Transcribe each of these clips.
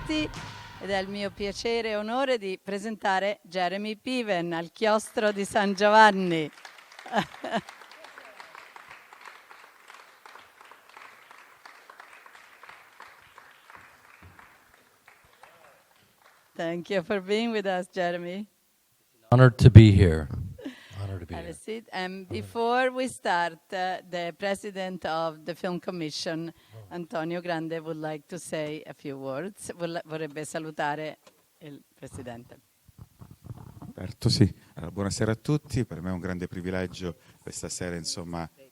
tutti ed è il mio piacere e onore di presentare Jeremy Piven al chiostro di San Giovanni. Thank you for being with us, Jeremy. Honored to be here. Honored to be Have a here. seat. And before we start, the president of the Film Commission, Antonio Grande, would like to say a few words. Vorrebbe salutare il presidente. Certo, sì. Allora, buonasera a tutti. Per me è un grande privilegio questa sera,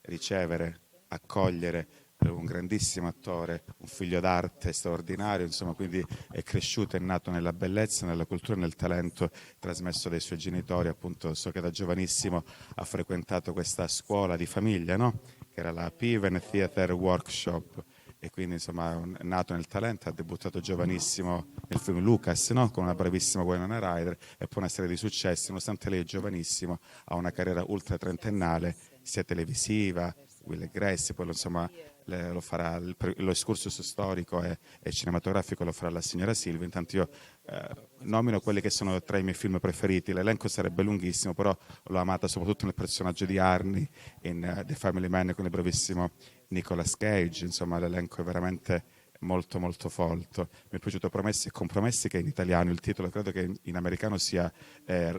ricevere, accogliere un grandissimo attore, un figlio d'arte straordinario, quindi è cresciuto, è nato nella bellezza, nella cultura e nel talento trasmesso dai suoi genitori. Appunto, so che da giovanissimo ha frequentato questa scuola di famiglia, no? Che era la Piven Theatre Workshop, e quindi è nato nel talento, ha debuttato giovanissimo nel film Lucas, no? Con una bravissima Winona Ryder, e poi una serie di successi. Nonostante lei è giovanissimo, ha una carriera ultra trentennale, sia televisiva, Will e Grace, poi lo farà lo excursus storico e cinematografico lo farà la signora Silvia. Intanto io nomino quelli che sono tra i miei film preferiti. L'elenco sarebbe lunghissimo, però l'ho amata soprattutto nel personaggio di Arnie in The Family Man con il bravissimo Nicolas Cage. L'elenco è veramente molto molto folto. Mi è piaciuto Promessi e Compromessi, che in italiano il titolo credo che in americano sia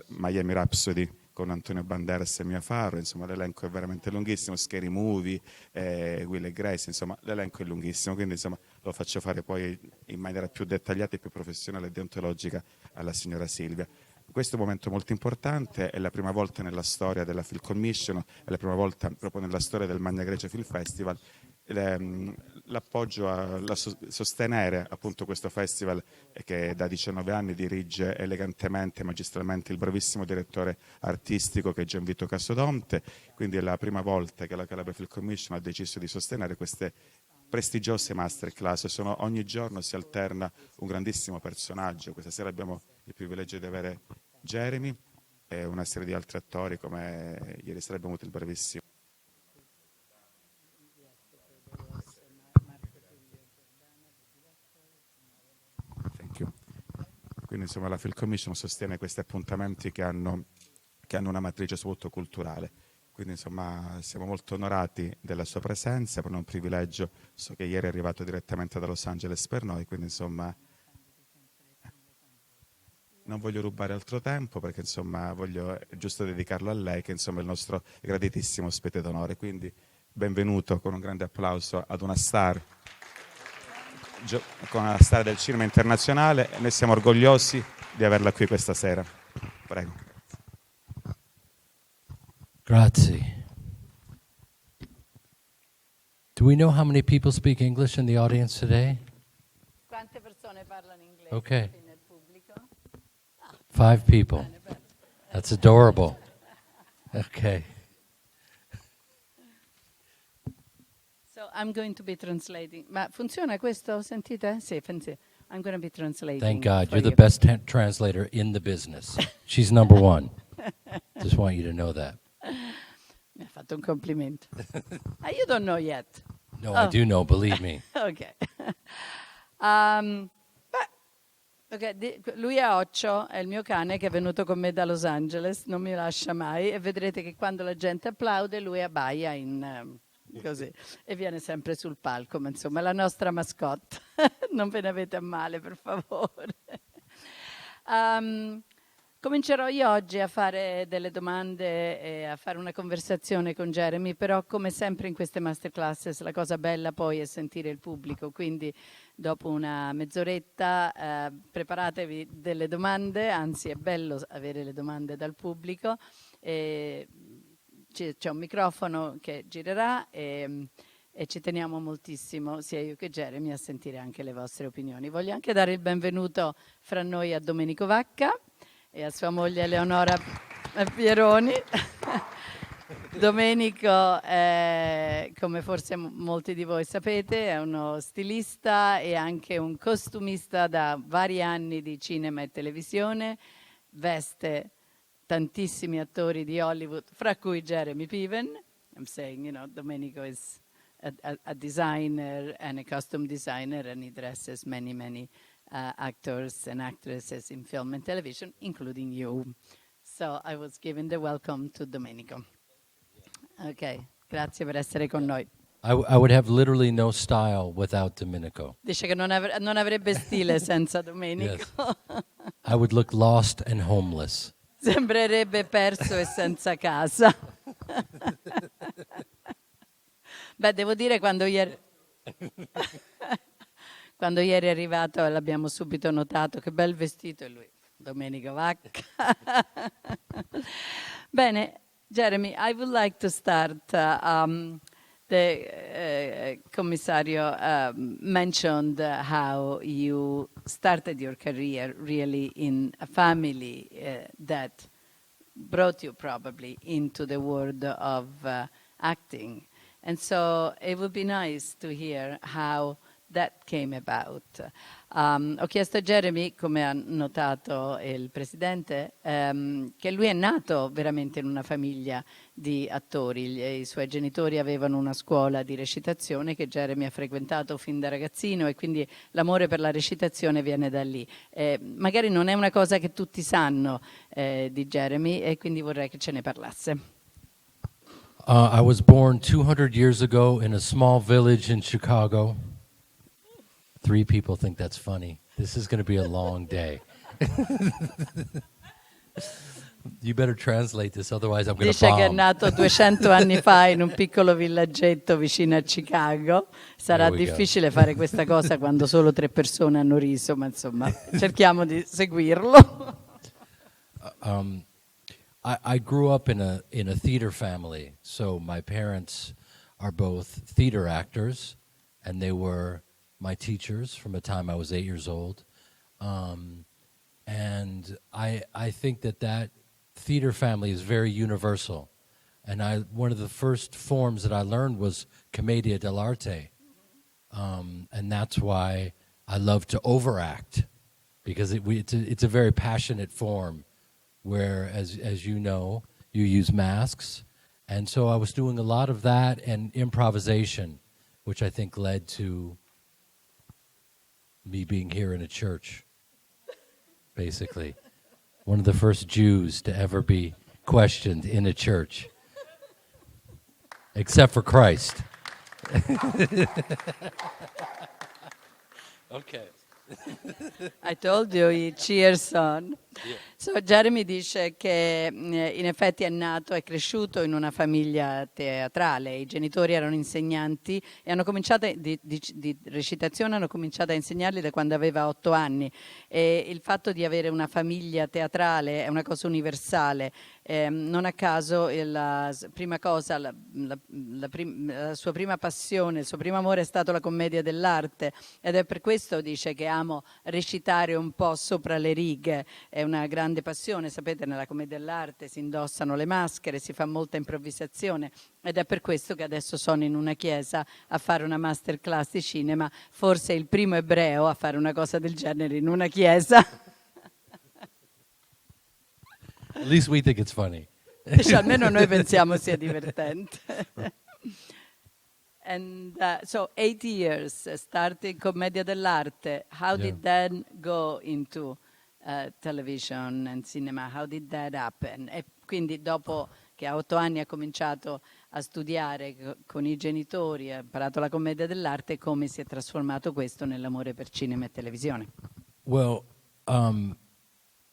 Miami Rhapsody, con Antonio Banderas e Mia Farrow. L'elenco è veramente lunghissimo. Scary Movie, Will e Grace, l'elenco è lunghissimo, quindi lo faccio fare poi in maniera più dettagliata e più professionale e deontologica alla signora Silvia. Questo è un momento molto importante, è la prima volta nella storia della Film Commission, è la prima volta proprio nella storia del Magna Grecia Film Festival. L'appoggio a sostenere appunto questo festival, che da 19 anni dirige elegantemente e magistralmente il bravissimo direttore artistico che è Gianvito Casodonte. Quindi è la prima volta che la Calabria Film Commission ha deciso di sostenere queste prestigiose masterclass. Ogni giorno si alterna un grandissimo personaggio. Questa sera abbiamo il privilegio di avere Jeremy e una serie di altri attori, come ieri sera abbiamo avuto il bravissimo Quindi la Film Commission sostiene questi appuntamenti che hanno una matrice soprattutto culturale. Quindi siamo molto onorati della sua presenza, per un privilegio. So che ieri è arrivato direttamente da Los Angeles per noi, quindi non voglio rubare altro tempo, perché voglio giusto dedicarlo a lei, che è il nostro graditissimo ospite d'onore. Quindi benvenuto con un grande applauso ad una star, con una star del cinema internazionale. Noi siamo orgogliosi di averla qui questa sera. Prego. Grazie. Do we know how many people speak English in the audience today? Quante persone parlano inglese Okay. nel pubblico? 5 people. Bene, bene. That's adorable. Okay. So I'm going to be translating. Ma funziona questo? Sentite? Sì, funziona. I'm going to be translating. Thank God. for You're the you. best translator in the business. She's number one. Just want you to know that. Mi ha fatto un complimento. You don't know yet. No, I do know, believe me. Ok. Lui è Occio, è il mio cane che è venuto con me da Los Angeles, non mi lascia mai, e vedrete che quando la gente applaude lui abbaia così e viene sempre sul palco, ma insomma è la nostra mascotte. Non ve ne avete a male, per favore. Comincerò io oggi a fare delle domande e a fare una conversazione con Jeremy, però come sempre in queste masterclasses la cosa bella poi è sentire il pubblico, quindi dopo una mezz'oretta preparatevi delle domande, anzi è bello avere le domande dal pubblico. C'è un microfono che girerà e ci teniamo moltissimo, sia io che Jeremy, a sentire anche le vostre opinioni. Voglio anche dare il benvenuto fra noi a Domenico Vacca e a sua moglie Eleonora Pieroni. Domenico, come forse molti di voi sapete, è uno stilista e anche un costumista da vari anni di cinema e televisione, veste tantissimi attori di Hollywood, fra cui Jeremy Piven. I'm saying, Domenico is a designer and a costume designer, and he dresses many actors and actresses in film and television, including you. So I was giving the welcome to Domenico. Ok, grazie per essere con noi. I would have literally no style without Domenico. Dice che non avrebbe stile senza Domenico. Yes. I would look lost and homeless. Sembrerebbe perso e senza casa. Beh, devo dire quando ieri è arrivato l'abbiamo subito notato, che bel vestito è lui, Domenico Vacca. Bene, Jeremy, I would like to start. The commissario mentioned how you started your career really in a family that brought you probably into the world of acting. And so it would be nice to hear how that came about. Ho chiesto a Jeremy, come ha notato il Presidente, che lui è nato veramente in una famiglia di attori. I suoi genitori avevano una scuola di recitazione che Jeremy ha frequentato fin da ragazzino e quindi l'amore per la recitazione viene da lì. Magari non è una cosa che tutti sanno di Jeremy e quindi vorrei che ce ne parlasse. I was born 200 years ago in a small village in Chicago. 3 people think that's funny. This is going to be a long day. You better translate this, otherwise I'm going to Dice bomb. che è nato 200 anni fa in un piccolo villaggetto vicino a Chicago. Sarà difficile fare questa cosa quando solo 3 persone hanno riso, ma insomma cerchiamo di seguirlo. I grew up in a theater family, so my parents are both theater actors, and they were my teachers from the time I was 8 years old. And I think that theater family is very universal. And one of the first forms that I learned was commedia dell'arte. And that's why I love to overact, because it's a very passionate form where, as you know, you use masks. And so I was doing a lot of that and improvisation, which I think led to me being here in a church, basically. One of the first Jews to ever be questioned in a church, except for Christ. Okay. I told you, he cheers on. Yeah. So Jeremy dice che in effetti è nato e cresciuto in una famiglia teatrale. I genitori erano insegnanti e hanno cominciato di recitazione, hanno cominciato a insegnarli da quando aveva 8 anni. E il fatto di avere una famiglia teatrale è una cosa universale. Non a caso la prima cosa, la sua prima passione, il suo primo amore è stato la commedia dell'arte, ed è per questo dice che amo recitare un po' sopra le righe. È una grande passione, sapete, nella commedia dell'arte si indossano le maschere, si fa molta improvvisazione, ed è per questo che adesso sono in una chiesa a fare una masterclass di cinema, forse il primo ebreo a fare una cosa del genere in una chiesa. At least we think it's funny. Dice, almeno noi pensiamo sia divertente. And so 8 years starting commedia dell'arte. How did that go into television and cinema? How did that happen? E quindi dopo che a 8 anni ha cominciato a studiare con i genitori, ha imparato la commedia dell'arte, come si è trasformato questo nell'amore per cinema e televisione? Well,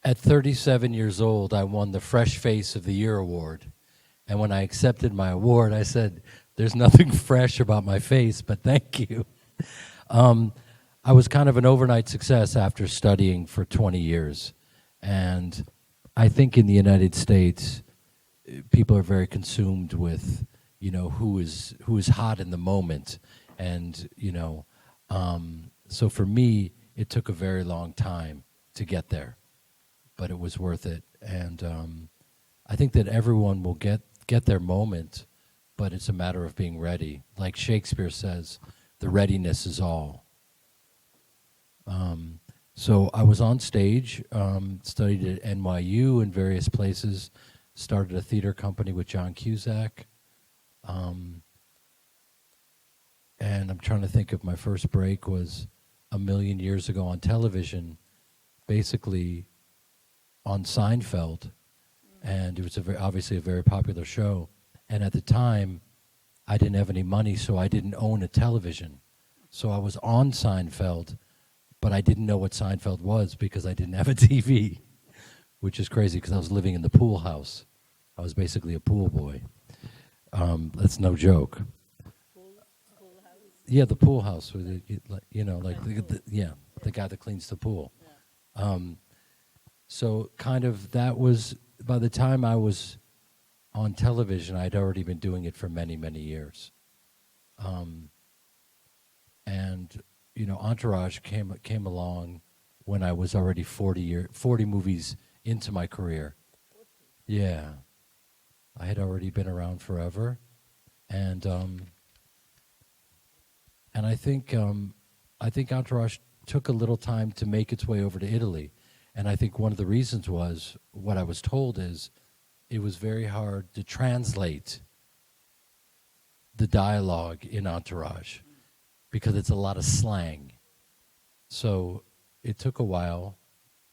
at 37 years old, I won the Fresh Face of the Year award. And when I accepted my award, I said, there's nothing fresh about my face, but thank you. I was kind of an overnight success after studying for 20 years. And I think in the United States, people are very consumed with, who is hot in the moment. And, so for me, it took a very long time to get there. But it was worth it. And I think that everyone will get their moment, but it's a matter of being ready. Like Shakespeare says, the readiness is all. So I was on stage, studied at NYU in various places, started a theater company with John Cusack. And I'm trying to think if my first break was a million years ago on television, basically on Seinfeld, and it was obviously a very popular show. And at the time, I didn't have any money, so I didn't own a television. So I was on Seinfeld, but I didn't know what Seinfeld was because I didn't have a TV, which is crazy because I was living in the pool house. I was basically a pool boy. That's no joke. Pool house? Yeah, the pool house, with the guy that cleans the pool. So kind of that was, by the time I was on television, I'd already been doing it for many, many years. And, Entourage came along when I was already 40 movies into my career. Yeah. I had already been around forever. And I think Entourage took a little time to make its way over to Italy. And I think one of the reasons was, what I was told is, it was very hard to translate the dialogue in Entourage because it's a lot of slang. So it took a while,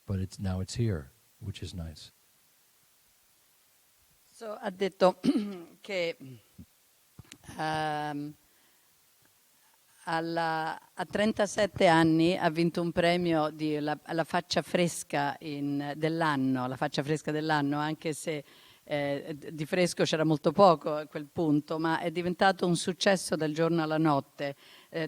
but now it's here, which is nice. So, ha detto che a 37 anni ha vinto un premio alla faccia fresca dell'anno, la faccia fresca dell'anno, anche se di fresco c'era molto poco a quel punto, ma è diventato un successo dal giorno alla notte,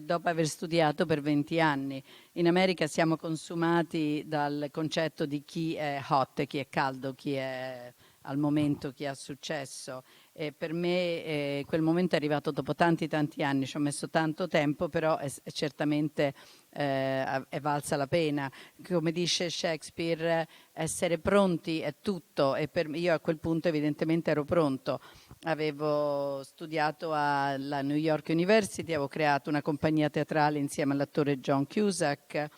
dopo aver studiato per 20 anni. In America siamo consumati dal concetto di chi è hot, chi è caldo, chi è al momento, chi ha successo. E per me quel momento è arrivato dopo tanti anni, ci ho messo tanto tempo, però è certamente è valsa la pena. Come dice Shakespeare, essere pronti è tutto, e io a quel punto evidentemente ero pronto. Avevo studiato alla New York University, avevo creato una compagnia teatrale insieme all'attore John Cusack.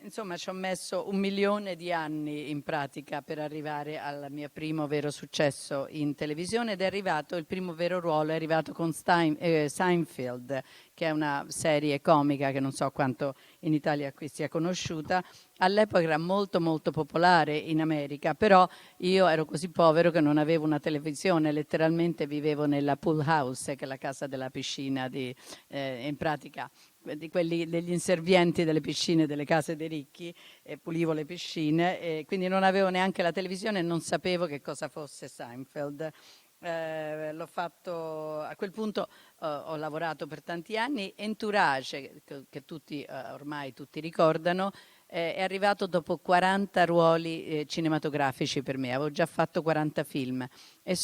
Insomma, ci ho messo 1 milione di anni in pratica per arrivare al mio primo vero successo in televisione, ed è arrivato, il primo vero ruolo è arrivato con Seinfeld, che è una serie comica che non so quanto in Italia qui sia conosciuta. All'epoca era molto molto popolare in America, però io ero così povero che non avevo una televisione, letteralmente vivevo nella pool house, che è la casa della piscina, in pratica degli inservienti delle piscine delle case dei ricchi, pulivo le piscine, e quindi non avevo neanche la televisione e non sapevo che cosa fosse Seinfeld. L'ho fatto, a quel punto ho lavorato per tanti anni. Entourage, che tutti ormai tutti ricordano, è arrivato dopo 40 ruoli cinematografici per me. Avevo già fatto 40 film e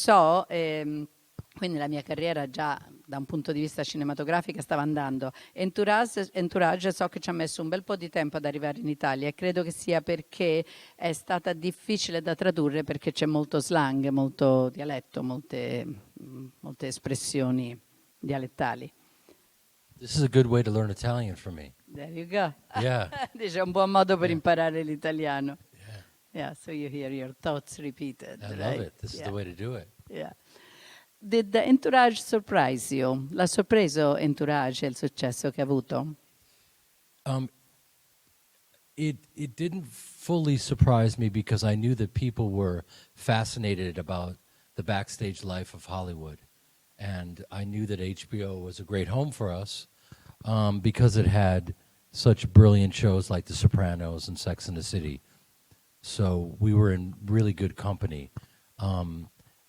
quindi la mia carriera già da un punto di vista cinematografico stava andando. Entourage so che ci ha messo un bel po' di tempo ad arrivare in Italia, e credo che sia perché è stata difficile da tradurre, perché c'è molto slang, molto dialetto, molte espressioni dialettali. This is a good way to learn Italian for me. There you go. Yeah. Dice, è un buon modo per imparare l'italiano. Yeah. Yeah, so you hear your thoughts repeated. I right? love it. This is the way to do it. Yeah. Did the Entourage surprise you? L'ha sorpreso Entourage il successo che ha avuto? It didn't fully surprise me because I knew that people were fascinated about the backstage life of Hollywood. And I knew that HBO was a great home for us because it had such brilliant shows like The Sopranos and Sex and the City. So we were in really good company.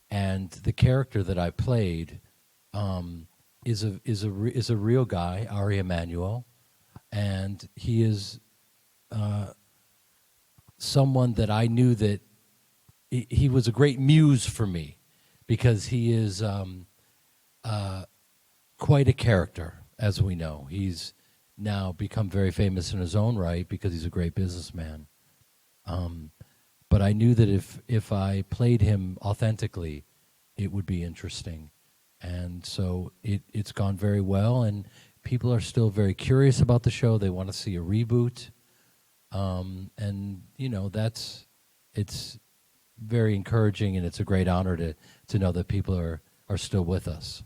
And the character that I played is a real guy, Ari Emanuel, and he is someone that I knew that he was a great muse for me, because he is quite a character, as we know. He's now become very famous in his own right because he's a great businessman. But I knew that if I played him authentically, it would be interesting. And so it's gone very well, and people are still very curious about the show. They want to see a reboot. And, it's very encouraging, and it's a great honor to know that people are still with us.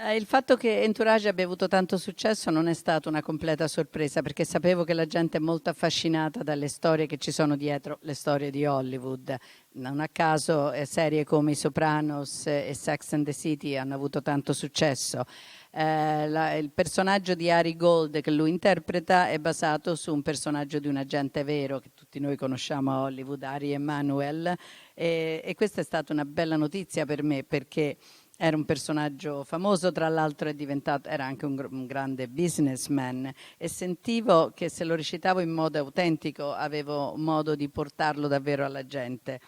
Il fatto che Entourage abbia avuto tanto successo non è stata una completa sorpresa, perché sapevo che la gente è molto affascinata dalle storie che ci sono dietro le storie di Hollywood. Non a caso serie come I Sopranos e Sex and the City hanno avuto tanto successo. Il personaggio di Ari Gold che lui interpreta è basato su un personaggio di un agente vero che tutti noi conosciamo a Hollywood, Ari Emanuel, e questa è stata una bella notizia per me, perché era un personaggio famoso, tra l'altro era anche un grande businessman, e sentivo che se lo recitavo in modo autentico avevo modo di portarlo davvero alla gente.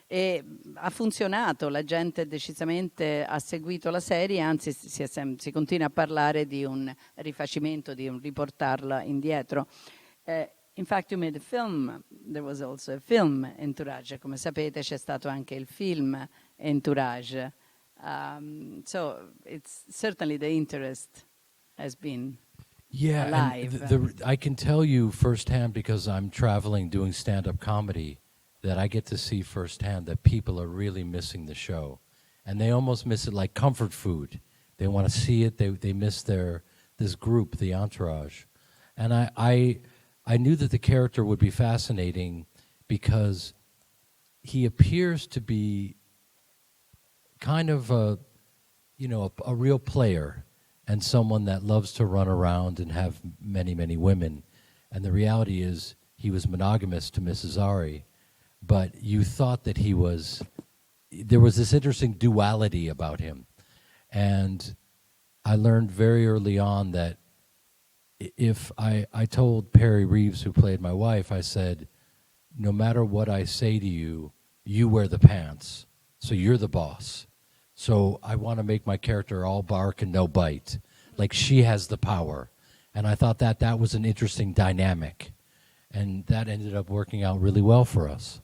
E ha funzionato, la gente decisamente ha seguito la serie, anzi si continua a parlare di un rifacimento, di un riportarla indietro. In fact, you made a film, there was also a film Entourage, come sapete c'è stato anche il film Entourage. So it's certainly the interest has been alive. And I can tell you firsthand, because I'm traveling doing stand-up comedy, that I get to see firsthand that people are really missing the show. And they almost miss it like comfort food. They want to see it, they miss this group, the entourage. And I knew that the character would be fascinating because he appears to be kind of a real player and someone that loves to run around and have many, many women. And the reality is he was monogamous to Mrs. Ari, but you thought that there was this interesting duality about him. And I learned very early on that if I told Perry Reeves, who played my wife, I said, no matter what I say to you, you wear the pants, so you're the boss. So I want to make my character all bark and no bite. Like she has the power. And I thought that was an interesting dynamic. And that ended up working out really well for us.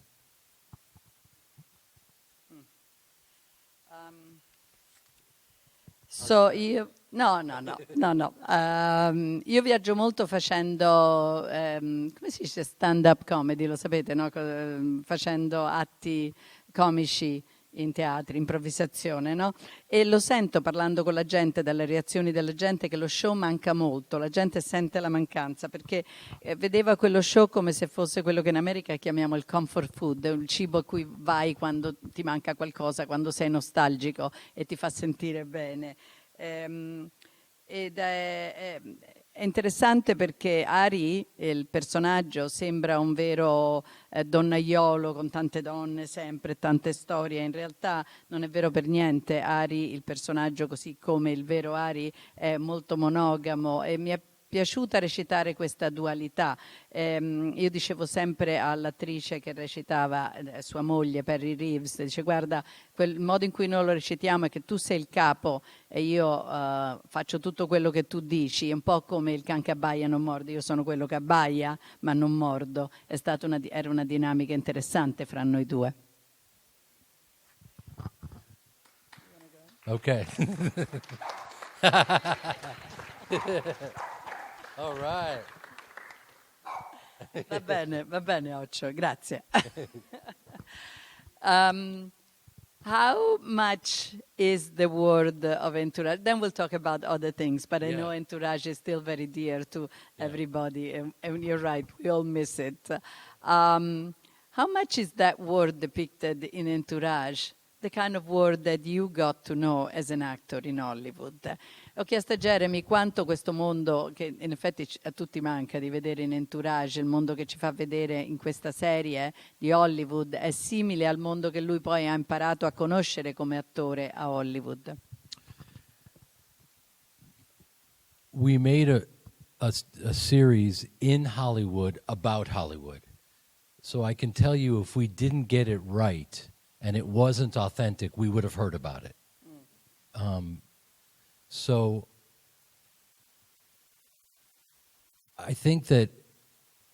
Io viaggio molto facendo, come si dice, stand-up comedy, lo sapete, no? Facendo atti comici in teatri, improvvisazione, no? E lo sento parlando con la gente, dalle reazioni della gente, che lo show manca molto, la gente sente la mancanza, perché vedeva quello show come se fosse quello che in America chiamiamo il comfort food, il cibo a cui vai quando ti manca qualcosa, quando sei nostalgico e ti fa sentire bene. Ed è interessante perché Ari, il personaggio, sembra un vero donnaiolo con tante donne sempre, tante storie. In realtà non è vero per niente. Ari, il personaggio, così come il vero Ari, è molto monogamo, e mi è piaciuta recitare questa dualità. Io dicevo sempre all'attrice che recitava sua moglie, Perry Reeves, dice: guarda, quel modo in cui noi lo recitiamo è che tu sei il capo e io faccio tutto quello che tu dici, è un po' come il can che abbaia non morde, io sono quello che abbaia ma non mordo. Era una dinamica interessante fra noi due. Okay. All right. Va bene, Occio, grazie. How much is the word of Entourage? Then we'll talk about other things, but I know Entourage is still very dear to everybody, and you're right, we all miss it. How much is that word depicted in Entourage? The kind of word that you got to know as an actor in Hollywood. Ho chiesto a Jeremy quanto questo mondo, che in effetti a tutti manca di vedere in Entourage, il mondo che ci fa vedere in questa serie di Hollywood, è simile al mondo che lui poi ha imparato a conoscere come attore a Hollywood. We made a series in Hollywood about Hollywood. So I can tell you, if we didn't get it right and it wasn't authentic, we would have heard about it. So I think that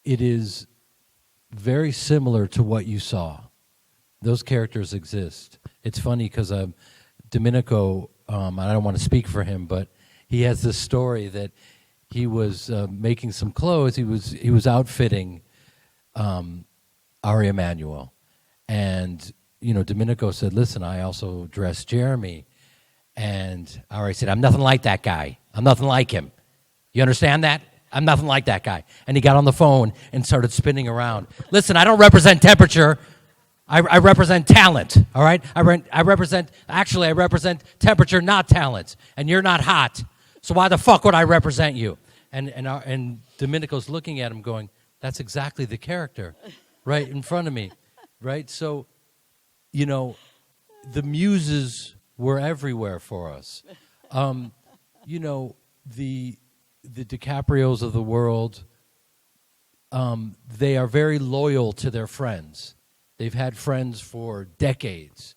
it is very similar to what you saw. Those characters exist. It's funny because Domenico, I don't want to speak for him, but he has this story that he was making some clothes. He was outfitting Ari Emanuel, and Domenico said, "Listen, I also dress Jeremy." And I already said, I'm nothing like that guy. I'm nothing like him. You understand that? I'm nothing like that guy. And he got on the phone and started spinning around. Listen, I don't represent temperature. I represent talent, all right? I represent temperature, not talent. And you're not hot. So why the fuck would I represent you? And Domenico's looking at him going, that's exactly the character right in front of me, right? So, you know, the muses were everywhere for us. You know, the DiCaprios of the world, they are very loyal to their friends. They've had friends for decades.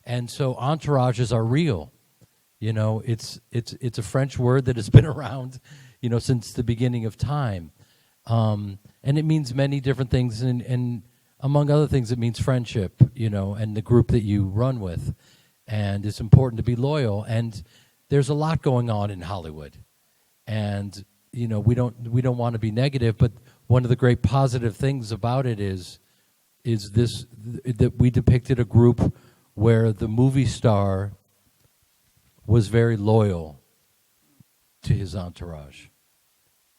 And so entourages are real. You know, it's a French word that has been around, you know, since the beginning of time. And it means many different things. And among other things, it means friendship, you know, and the group that you run with. And it's important to be loyal. And there's a lot going on in Hollywood. And, you know, we don't want to be negative, but one of the great positive things about it is this, that we depicted a group where the movie star was very loyal to his entourage.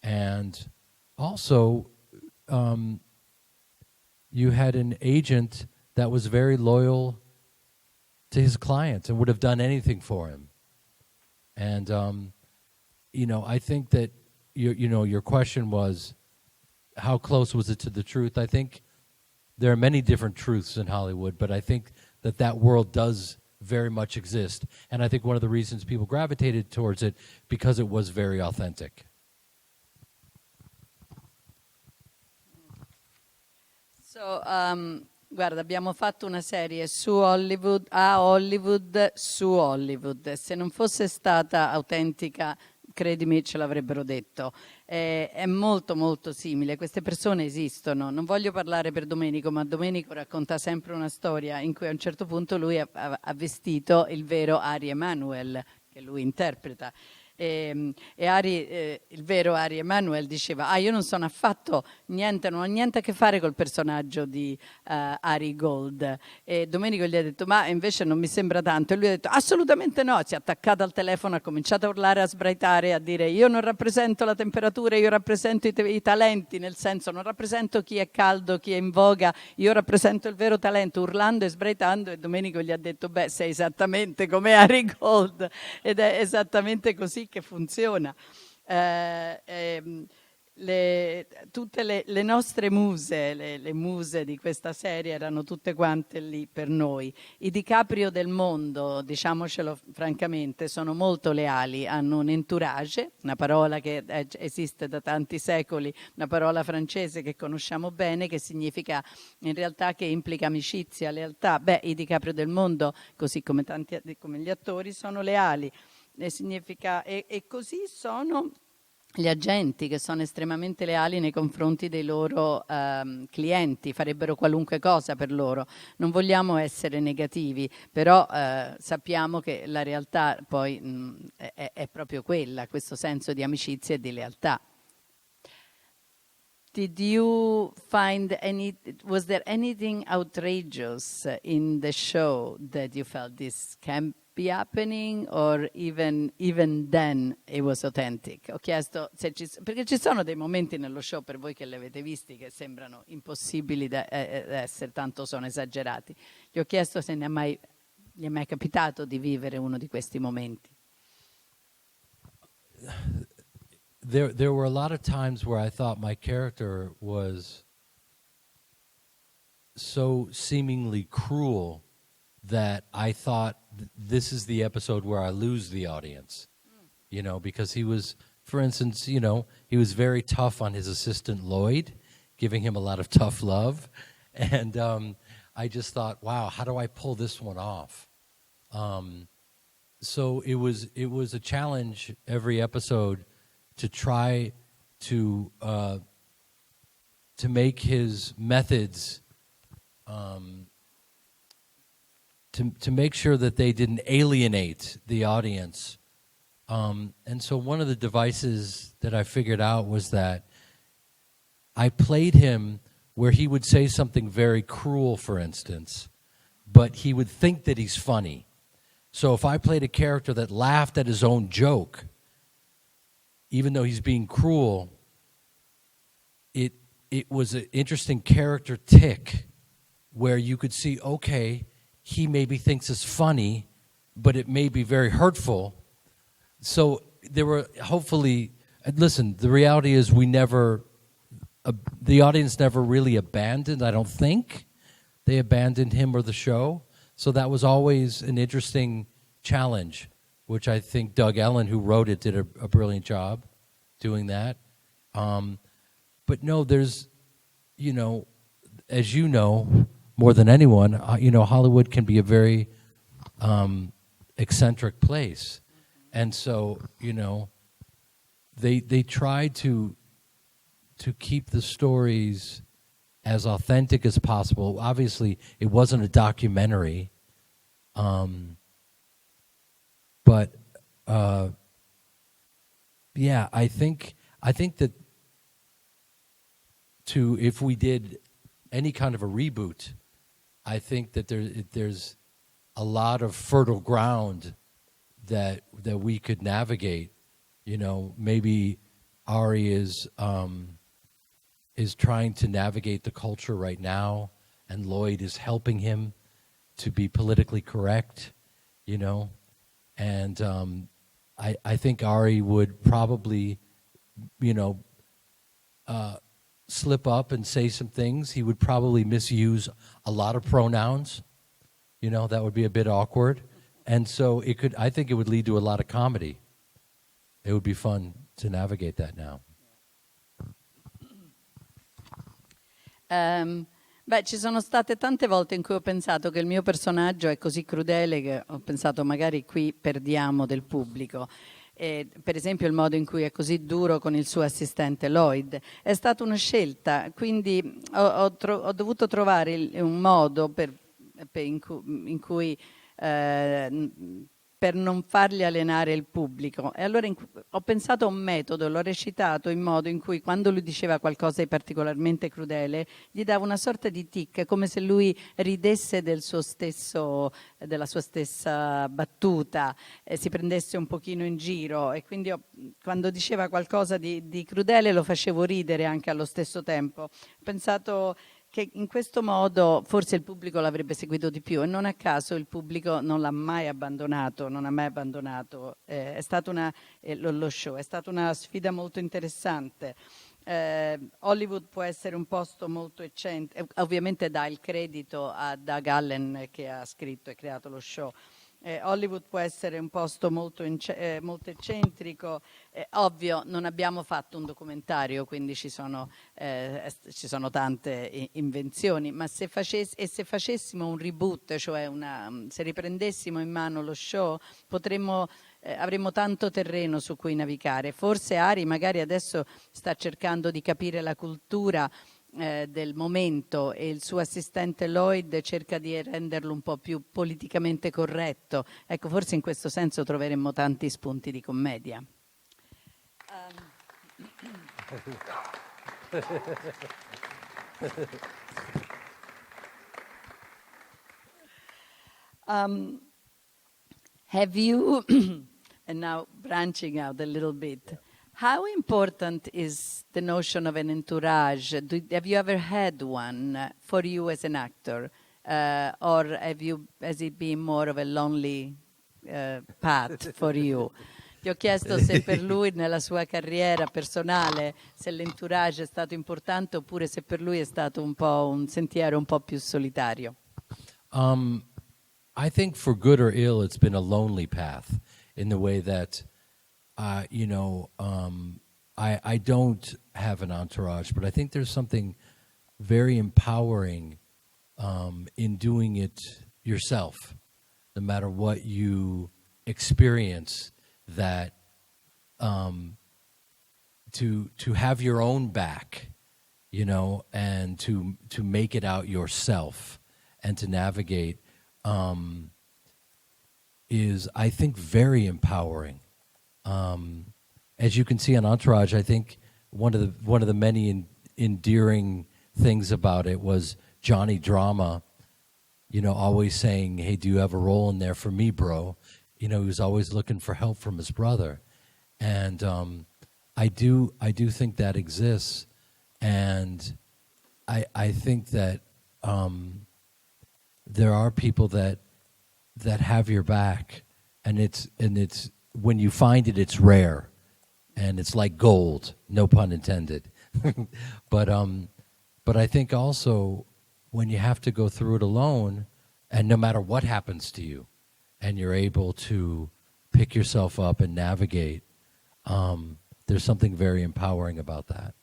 And also, you had an agent that was very loyal to his clients and would have done anything for him. And, you know, I think that, your question was, how close was it to the truth? I think there are many different truths in Hollywood, but I think that world does very much exist. And I think one of the reasons people gravitated towards it, because it was very authentic. So, guarda, abbiamo fatto una serie su Hollywood, a Hollywood, su Hollywood. Se non fosse stata autentica, credimi, ce l'avrebbero detto. È molto molto simile, queste persone esistono. Non voglio parlare per Domenico, ma Domenico racconta sempre una storia in cui a un certo punto lui ha vestito il vero Ari Emanuel, che lui interpreta. E Ari, il vero Ari Emanuel diceva: io non sono affatto niente, non ho niente a che fare col personaggio di Ari Gold. E Domenico gli ha detto: ma invece non mi sembra tanto. E lui ha detto: assolutamente no. Si è attaccato al telefono, ha cominciato a urlare, a sbraitare, a dire: io non rappresento la temperatura, io rappresento i talenti, nel senso non rappresento chi è caldo, chi è in voga, io rappresento il vero talento, urlando e sbraitando. E Domenico gli ha detto: beh, sei esattamente come Ari Gold. Ed è esattamente così che funziona. Tutte le nostre muse, le muse di questa serie erano tutte quante lì per noi. I DiCaprio del mondo, diciamocelo francamente, sono molto leali, hanno un entourage, una parola che esiste da tanti secoli, una parola francese che conosciamo bene, che significa in realtà, che implica amicizia, lealtà. Beh, i DiCaprio del mondo, così come come gli attori, sono leali. Significa, e così sono gli agenti, che sono estremamente leali nei confronti dei loro clienti, farebbero qualunque cosa per loro. Non vogliamo essere negativi, però sappiamo che la realtà poi è proprio quella, questo senso di amicizia e di lealtà. Did you find was there anything outrageous in the show that you felt this can be happening, or even then it was authentic? Ho chiesto perché ci sono dei momenti nello show, per voi che li avete visti, che sembrano impossibili da essere, tanto sono esagerati. Gli ho chiesto se gli è mai capitato di vivere uno di questi momenti. There were a lot of times where I thought my character was so seemingly cruel that I thought this is the episode where I lose the audience, you know, because he was, for instance, you know, he was very tough on his assistant Lloyd, giving him a lot of tough love. And I just thought, wow, how do I pull this one off? So it was a challenge every episode to try to make his methods, to make sure that they didn't alienate the audience. And so one of the devices that I figured out was that I played him where he would say something very cruel, for instance, but he would think that he's funny. So if I played a character that laughed at his own joke, even though he's being cruel, it was an interesting character tick where you could see, okay, he maybe thinks it's funny, but it may be very hurtful. So there were hopefully, listen, the reality is the audience never really abandoned, I don't think. They abandoned him or the show. So that was always an interesting challenge, which I think Doug Ellen, who wrote it, did a brilliant job doing that. But no, there's, as you know, more than anyone, Hollywood can be a very eccentric place. And so, they tried to keep the stories as authentic as possible. Obviously, it wasn't a documentary. But yeah, I think that if we did any kind of a reboot, I think that there's a lot of fertile ground that we could navigate. Maybe Ari is trying to navigate the culture right now, and Lloyd is helping him to be politically correct, and I think Ari would probably, slip up and say some things. He would probably misuse a lot of pronouns. That would be a bit awkward. And so I think it would lead to a lot of comedy. It would be fun to navigate that now. Ci sono state tante volte in cui ho pensato che il mio personaggio è così crudele che ho pensato magari qui perdiamo del pubblico. Per esempio il modo in cui è così duro con il suo assistente Lloyd è stata una scelta, quindi ho dovuto trovare un modo in cui per non fargli alienare il pubblico. E allora ho pensato a un metodo, l'ho recitato in modo in cui quando lui diceva qualcosa di particolarmente crudele, gli dava una sorta di tic, come se lui ridesse della sua stessa battuta, si prendesse un pochino in giro, e quindi quando diceva qualcosa di crudele lo facevo ridere anche allo stesso tempo. Ho pensato che in questo modo forse il pubblico l'avrebbe seguito di più, e non a caso il pubblico non l'ha mai abbandonato, è stata lo show, è stata una sfida molto interessante. Hollywood può essere un posto molto eccentrico, ovviamente dà il credito a Doug Allen che ha scritto e creato lo show. Hollywood può essere un posto molto eccentrico. Ovvio, non abbiamo fatto un documentario, quindi ci sono tante invenzioni, ma se facessimo un reboot, cioè se riprendessimo in mano lo show, avremmo tanto terreno su cui navigare. Forse Ari magari adesso sta cercando di capire la cultura del momento, e il suo assistente Lloyd cerca di renderlo un po' più politicamente corretto. Ecco, forse in questo senso troveremmo tanti spunti di commedia. Have you, and now branching out a little bit, how important is the notion of an entourage? Have you ever had one for you as an actor? Or has it been more of a lonely path for you? Ti ho chiesto se per lui nella sua carriera personale, se l'entourage è stato importante, oppure se per lui è stato un po' un sentiero un po' più solitario. I think for good or ill, it's been a lonely path in the way that I don't have an entourage, but I think there's something very empowering in doing it yourself, no matter what you experience, that to have your own back, and to make it out yourself and to navigate is, I think, very empowering. As you can see on Entourage, I think one of the many endearing things about it was Johnny Drama always saying, "Hey, do you have a role in there for me, bro?" He was always looking for help from his brother, and I do think that exists, and I think that there are people that have your back, and it's when you find it, it's rare, and it's like gold, no pun intended. But I think also when you have to go through it alone, and no matter what happens to you, and you're able to pick yourself up and navigate, there's something very empowering about that.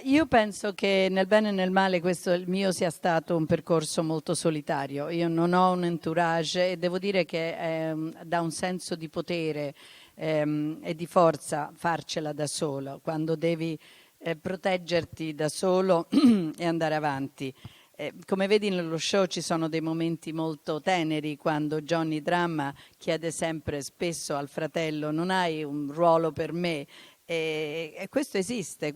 Io penso che nel bene e nel male questo il mio sia stato un percorso molto solitario. Io non ho un entourage e devo dire che dà un senso di potere e di forza farcela da solo, quando devi proteggerti da solo e andare avanti. Come vedi nello show ci sono dei momenti molto teneri, quando Johnny Dramma chiede spesso al fratello: non hai un ruolo per me? E questo esiste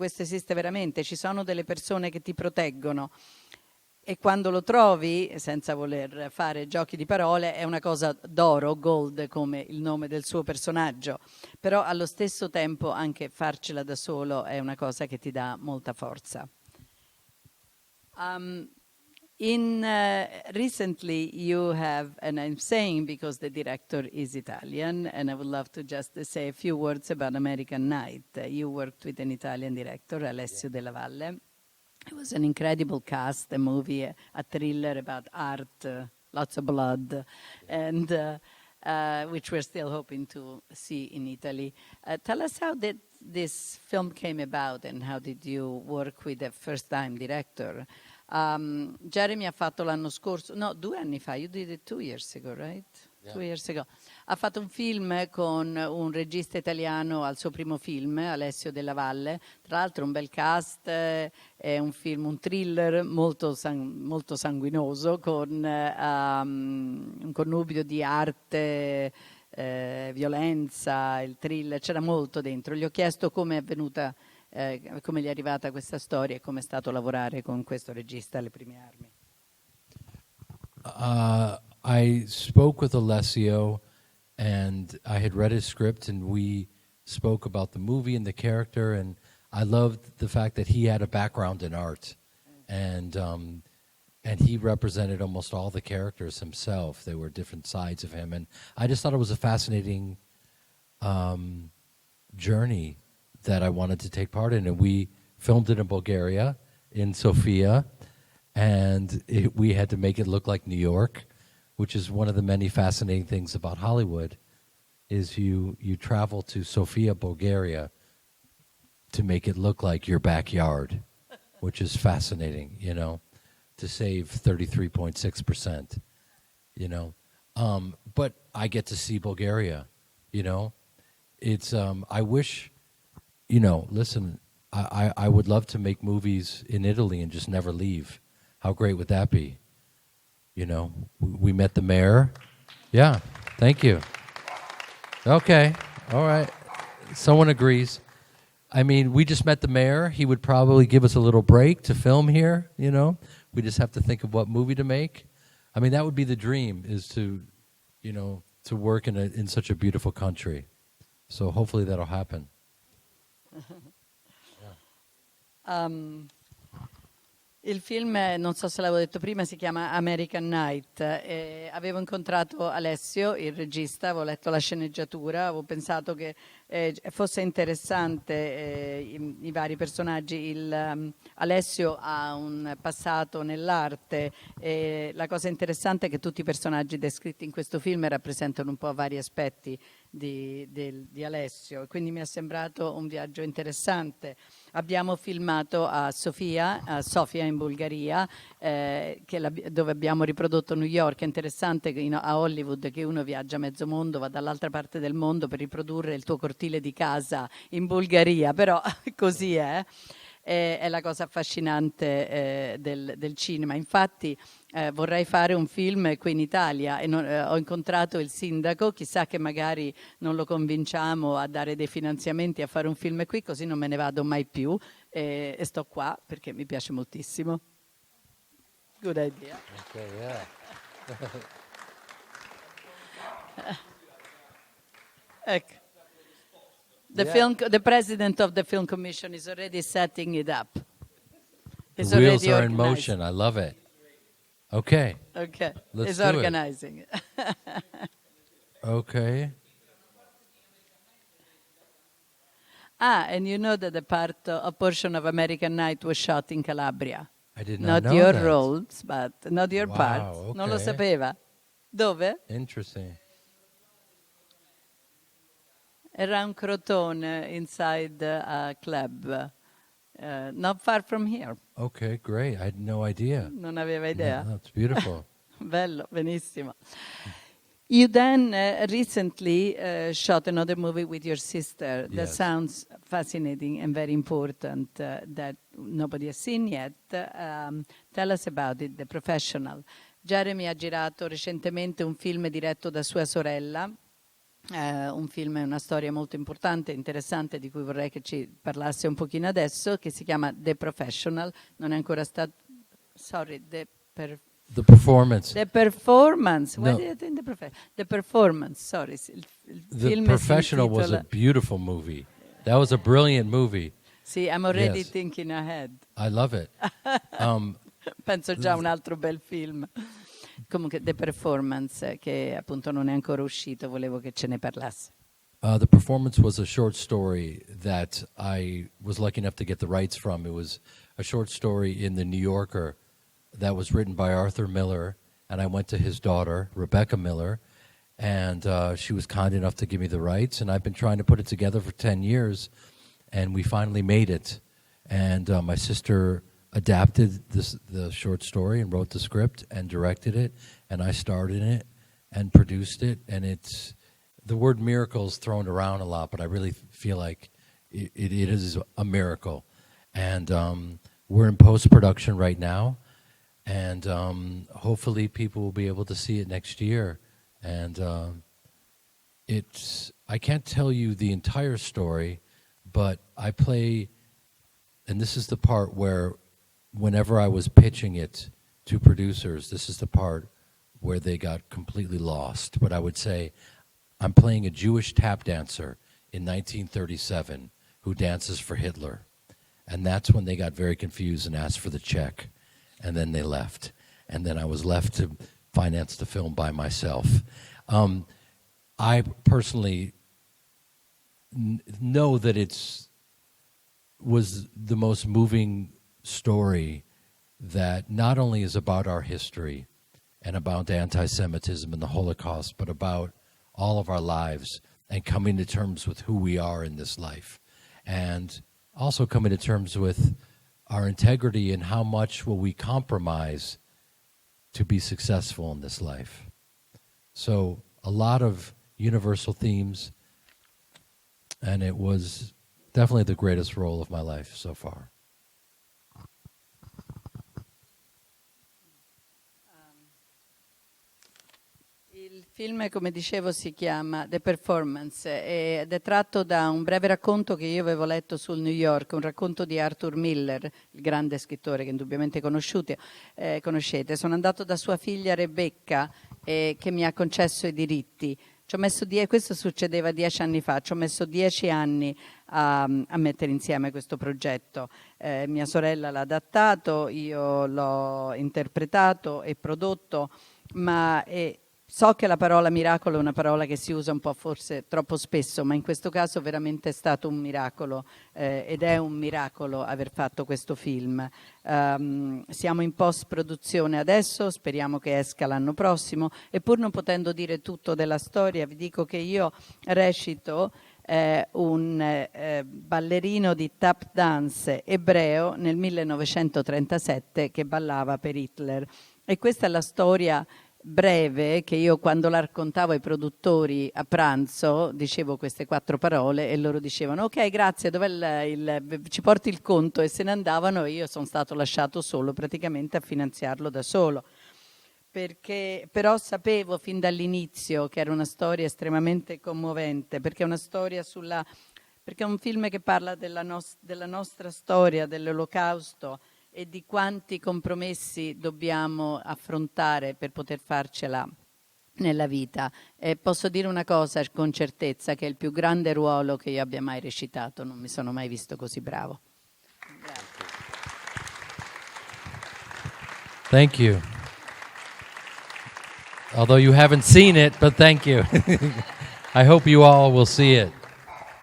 veramente, ci sono delle persone che ti proteggono, e quando lo trovi, senza voler fare giochi di parole, è una cosa d'oro, gold, come il nome del suo personaggio, però allo stesso tempo anche farcela da solo è una cosa che ti dà molta forza. Recently you have, and I'm saying because the director is Italian, and I would love to just say a few words about American Night. You worked with an Italian director, Alessio Della Valle. It was an incredible cast, a movie, a thriller about art, lots of blood, and which we're still hoping to see in Italy. Tell us how this film came about, and how did you work with a first-time director? Jeremy ha fatto l'anno scorso, no, 2 anni fa, you did it 2 years ago, right? Yeah. 2 years ago. Ha fatto un film con un regista italiano al suo primo film, Alessio Della Valle, tra l'altro un bel cast, è un film, un thriller molto sanguinoso, con un connubio di arte, violenza, il thriller, c'era molto dentro. Gli ho chiesto come è avvenuta, come gli è arrivata questa storia e come è stato lavorare con questo regista alle prime armi. I spoke with Alessio, and I had read his script, and we spoke about the movie and the character, and I loved the fact that he had a background in art, and he represented almost all the characters himself. There were different sides of him, and I just thought it was a fascinating journey that I wanted to take part in. And we filmed it in Bulgaria, in Sofia, and we had to make it look like New York, which is one of the many fascinating things about Hollywood, is you travel to Sofia, Bulgaria, to make it look like your backyard, which is fascinating, to save 33.6%, But I get to see Bulgaria, It's, I wish, listen, I would love to make movies in Italy and just never leave. How great would that be? We met the mayor. Yeah, thank you. Okay, all right. Someone agrees. I mean, we just met the mayor. He would probably give us a little break to film here, We just have to think of what movie to make. I mean, that would be the dream, is to, to work in such a beautiful country. So hopefully that'll happen. Il film, non so se l'avevo detto prima, si chiama American Night. Avevo incontrato Alessio, il regista, avevo letto la sceneggiatura, avevo pensato che fosse interessante i vari personaggi. Alessio ha un passato nell'arte, e la cosa interessante è che tutti i personaggi descritti in questo film rappresentano un po' vari aspetti di Alessio, quindi mi è sembrato un viaggio interessante. Abbiamo filmato a Sofia in Bulgaria, dove abbiamo riprodotto New York. È interessante che a Hollywood, che uno viaggia mezzo mondo, va dall'altra parte del mondo per riprodurre il tuo cortile di casa in Bulgaria, però così è la cosa affascinante del cinema. Infatti vorrei fare un film qui in Italia e ho incontrato il sindaco, chissà che magari non lo convinciamo a dare dei finanziamenti a fare un film qui, così non me ne vado mai più, e sto qua perché mi piace moltissimo. Good idea. Okay, yeah. Ecco. Yeah. The president of the film commission is already setting it up. The He's wheels already are in organizing. motion. I love it. Okay. Okay, Let's he's do it. organizing. Okay. And you know that a portion of American Night was shot in Calabria. I did not Not know your that. roles, but not your Wow, parts. Non lo okay. sapeva. Dove? Interesting. Around Crotone, inside a club, not far from here. Okay, great. I had no idea. Non aveva idea. No, that's beautiful. Bello, benissimo. You then recently shot another movie with your sister that Yes. sounds fascinating and very important that nobody has seen yet. Tell us about it, The Professional. Jeremy ha girato recentemente un film diretto da sua sorella. Un film è una storia molto importante e interessante di cui vorrei che ci parlasse un pochino adesso, che si chiama The Professional. Non è ancora stato... Sorry, The performance. The Performance. Why No. did I think The Performance, sorry. Il The film Professional si was a intitola... beautiful movie. That was a brilliant movie. Sì, I'm already Yes. thinking ahead. I love it. Penso già a un altro bel film. Comunque, The Performance, che appunto non è ancora uscito, volevo che ce ne parlasse. The Performance was a short story that I was lucky enough to get the rights from. It was a short story in the New Yorker that was written by Arthur Miller, and I went to his daughter, Rebecca Miller, and she was kind enough to give me the rights, and I've been trying to put it together for 10 years, and we finally made it. And my sister adapted the short story and wrote the script and directed it, and I starred in it and produced it, and it's... The word miracle is thrown around a lot, but I really feel like it is a miracle. And we're in post-production right now, and hopefully people will be able to see it next year. And I can't tell you the entire story, but I play, and this is the part where whenever I was pitching it to producers, this is the part where they got completely lost. But I would say, I'm playing a Jewish tap dancer in 1937 who dances for Hitler. And that's when they got very confused and asked for the check. And then they left. And then I was left to finance the film by myself. I personally know that was the most moving story that not only is about our history and about anti-Semitism and the Holocaust, but about all of our lives and coming to terms with who we are in this life, and also coming to terms with our integrity and how much will we compromise to be successful in this life. So a lot of universal themes, and it was definitely the greatest role of my life so far. Il film, come dicevo, si chiama The Performance ed è tratto da un breve racconto che io avevo letto sul New York, un racconto di Arthur Miller, il grande scrittore che indubbiamente conoscete. Sono andato da sua figlia Rebecca che mi ha concesso i diritti. Questo succedeva 10 anni fa, ci ho messo 10 anni a mettere insieme questo progetto. Mia sorella l'ha adattato, io l'ho interpretato e prodotto, ma so che la parola miracolo è una parola che si usa un po' forse troppo spesso, ma in questo caso veramente è stato un miracolo ed è un miracolo aver fatto questo film. Siamo in post-produzione adesso, speriamo che esca l'anno prossimo, e pur non potendo dire tutto della storia, vi dico che io recito un ballerino di tap dance ebreo nel 1937 che ballava per Hitler. E questa è la storia breve che io, quando la raccontavo ai produttori a pranzo, dicevo queste 4 parole e loro dicevano ok, grazie, ci porti il conto, e se ne andavano, e io sono stato lasciato solo praticamente a finanziarlo da solo, perché però sapevo fin dall'inizio che era una storia estremamente commovente, perché è una storia perché è un film che parla della nostra storia, dell'Olocausto, e di quanti compromessi dobbiamo affrontare per poter farcela nella vita. Posso dire una cosa con certezza, che è il più grande ruolo che io abbia mai recitato, non mi sono mai visto così bravo. Grazie. Thank you. Although you haven't seen it, but thank you. I hope you all will see it.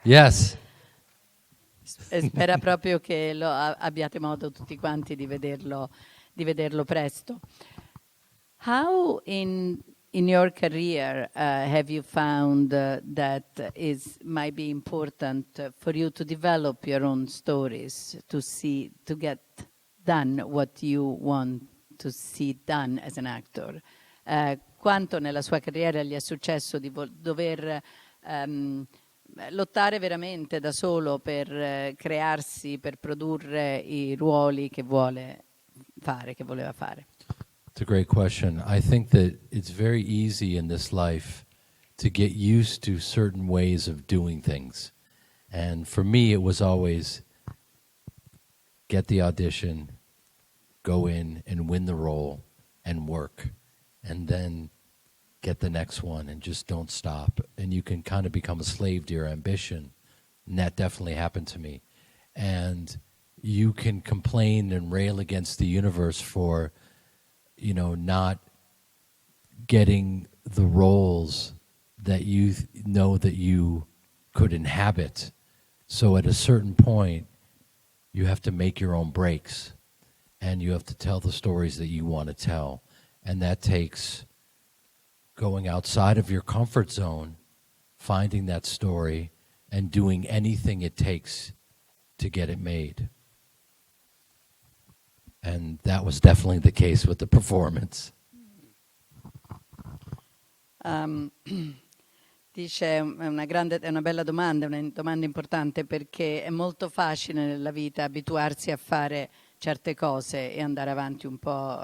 Yes. E spera proprio che abbiate modo tutti quanti di vederlo presto. How in your career have you found that might be important for you to develop your own stories, to get done what you want to see done as an actor? Quanto nella sua carriera gli è successo di dover lottare veramente da solo per crearsi, per produrre i ruoli che voleva fare? It's a great question. I think that it's very easy in this life to get used to certain ways of doing things. And for me, it was always get the audition, go in and win the role and work, and then get the next one and just don't stop. And you can kind of become a slave to your ambition. And that definitely happened to me. And you can complain and rail against the universe for, you know, not getting the roles that you know that you could inhabit. So at a certain point, you have to make your own breaks, and you have to tell the stories that you want to tell. And that takes going outside of your comfort zone, finding that story, and doing anything it takes to get it made. And that was definitely the case with the performance. Dice, è una bella domanda, una domanda importante, perché è molto facile nella vita abituarsi a fare certe cose e andare avanti un po'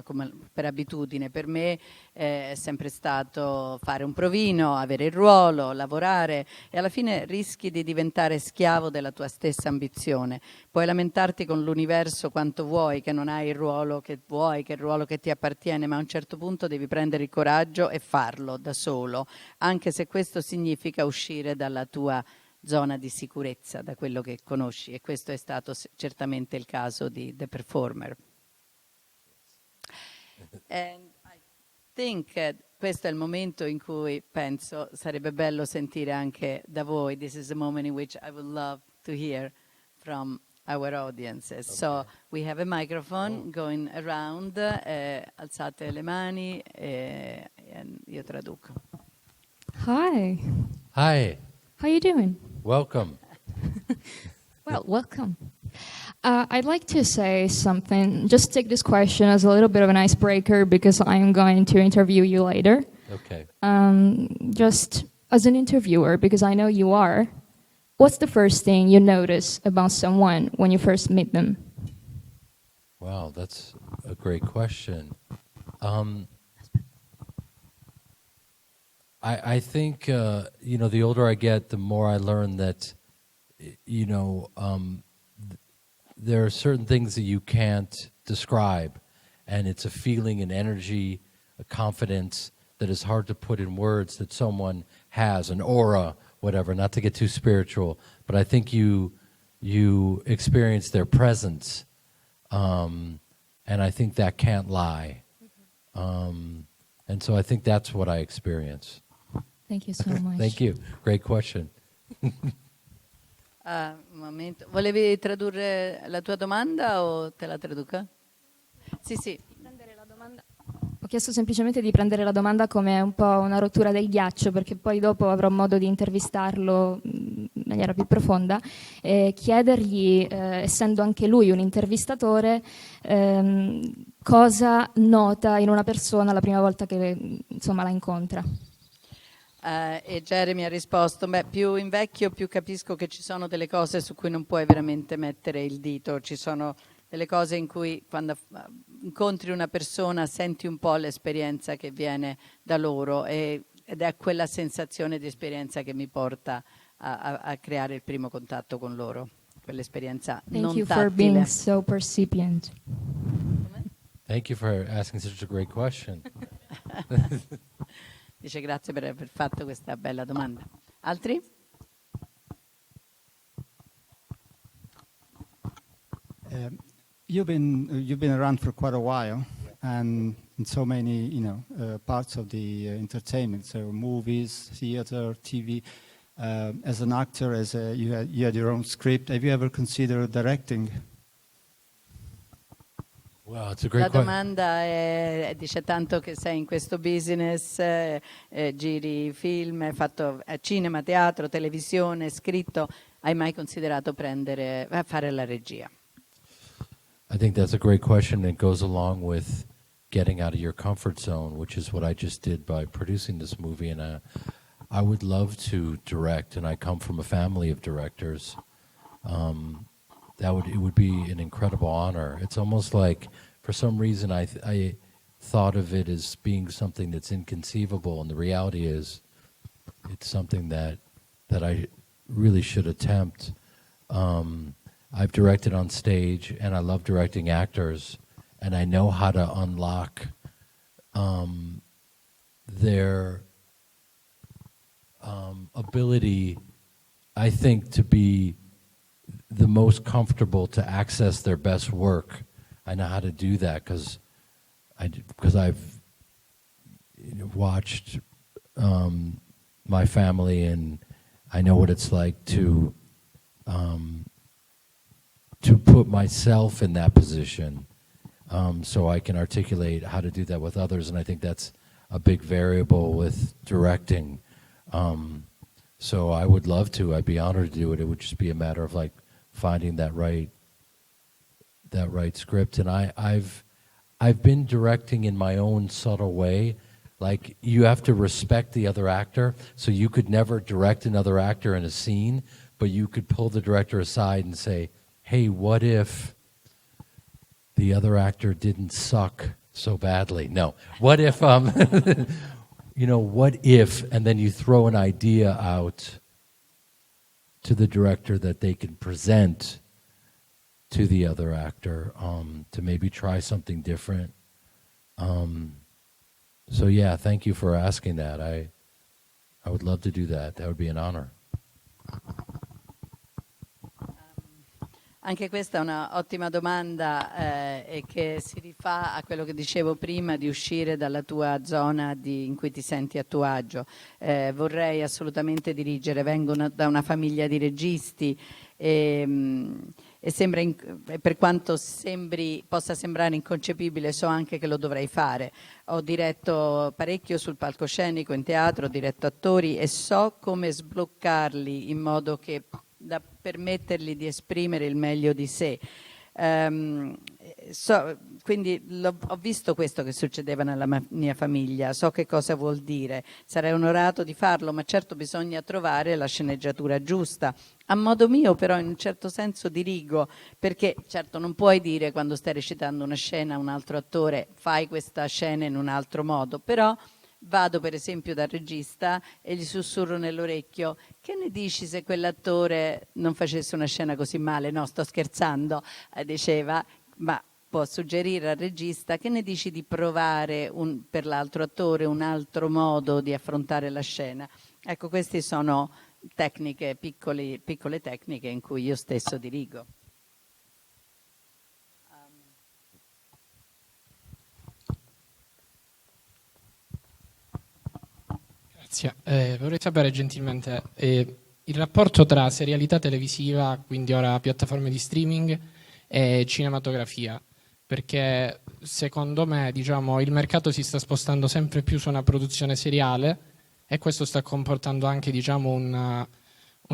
come per abitudine. Per me è sempre stato fare un provino, avere il ruolo, lavorare, e alla fine rischi di diventare schiavo della tua stessa ambizione. Puoi lamentarti con l'universo quanto vuoi che non hai il ruolo che vuoi, che è il ruolo che ti appartiene, ma a un certo punto devi prendere il coraggio e farlo da solo, anche se questo significa uscire dalla tua zona di sicurezza, da quello che conosci, e questo è stato certamente il caso di The Performer. And I think questo è il momento in cui penso sarebbe bello sentire anche da voi. This is a moment in which I would love to hear from our audiences. Okay. So we have a microphone going around, alzate le mani e io traduco. Hi. Hi. How you doing? Welcome. Well, welcome. I'd like to say something. Just take this question as a little bit of an icebreaker because I'm going to interview you later. Okay. Just as an interviewer, because I know you are, what's the first thing you notice about someone when you first meet them? Wow, that's a great question. I think, you know, the older I get, the more I learn that, you know, there are certain things that you can't describe, and it's a feeling, an energy, a confidence that is hard to put in words that someone has, an aura, whatever, not to get too spiritual, but I think you experience their presence, and I think that can't lie. And so I think that's what I experience. Thank you so much. Thank you. Great question. Un momento. Volevi tradurre la tua domanda o te la traduca? Sì, sì. Ho chiesto semplicemente di prendere la domanda come un po' una rottura del ghiaccio, perché poi dopo avrò modo di intervistarlo in maniera più profonda, e chiedergli, essendo anche lui un intervistatore, cosa nota in una persona la prima volta che insomma la incontra. E Jeremy ha risposto, più invecchio più capisco che ci sono delle cose su cui non puoi veramente mettere il dito, ci sono delle cose in cui quando incontri una persona senti un po' l'esperienza che viene da loro, ed è quella sensazione di esperienza che mi porta a creare il primo contatto con loro. quell'esperienza Thank non you for tattile. being so percipient. Thank you for asking such a great question. Dice grazie per aver fatto questa bella domanda. Altri? You've been around for quite a while, and in so many parts of the entertainment, so movies, theater, TV. As an actor, you had your own script. Have you ever considered directing? Wow, it's a La great question. domanda dice tanto che sei in questo business, giri film, hai fatto cinema, teatro, televisione, scritto, hai mai considerato fare la regia? I think that's a great question. It goes along with getting out of your comfort zone, which is what I just did by producing this movie. And I would love to direct, and I come from a family of directors. It would be an incredible honor. It's almost like, for some reason, I thought of it as being something that's inconceivable, and the reality is, it's something that I really should attempt. I've directed on stage, and I love directing actors, and I know how to unlock their ability, I think, to be the most comfortable to access their best work. I know how to do that because I've watched my family, and I know what it's like to put myself in that position, so I can articulate how to do that with others, and I think that's a big variable with directing. So I would love to. I'd be honored to do it. It would just be a matter of like finding that right script. And I've been directing in my own subtle way. Like, you have to respect the other actor, so you could never direct another actor in a scene, but you could pull the director aside and say, hey, what if the other actor didn't suck so badly? No. What if, what if, and then you throw an idea out to the director that they can present to the other actor, to maybe try something different. So yeah, thank you for asking that. I would love to do that. That would be an honor. Anche questa è una ottima domanda e che si rifà a quello che dicevo prima, di uscire dalla tua zona in cui ti senti a tuo agio. Vorrei assolutamente dirigere, vengo da una famiglia di registi e sembra, per quanto possa sembrare inconcepibile, so anche che lo dovrei fare. Ho diretto parecchio sul palcoscenico, in teatro, ho diretto attori e so come sbloccarli in modo che da permettergli di esprimere il meglio di sé. Quindi ho visto questo che succedeva nella mia famiglia, so che cosa vuol dire, sarei onorato di farlo, ma certo bisogna trovare la sceneggiatura giusta. A modo mio però in un certo senso dirigo, perché certo non puoi dire quando stai recitando una scena a un altro attore fai questa scena in un altro modo, però vado per esempio dal regista e gli sussurro nell'orecchio: che ne dici se quell'attore non facesse una scena così male? No, sto scherzando, diceva, ma può suggerire al regista: che ne dici di provare per l'altro attore un altro modo di affrontare la scena? Ecco, queste sono tecniche, piccole tecniche in cui io stesso dirigo. Vorrei sapere gentilmente il rapporto tra serialità televisiva, quindi ora piattaforme di streaming, e cinematografia, perché secondo me, diciamo, il mercato si sta spostando sempre più su una produzione seriale e questo sta comportando anche, diciamo, una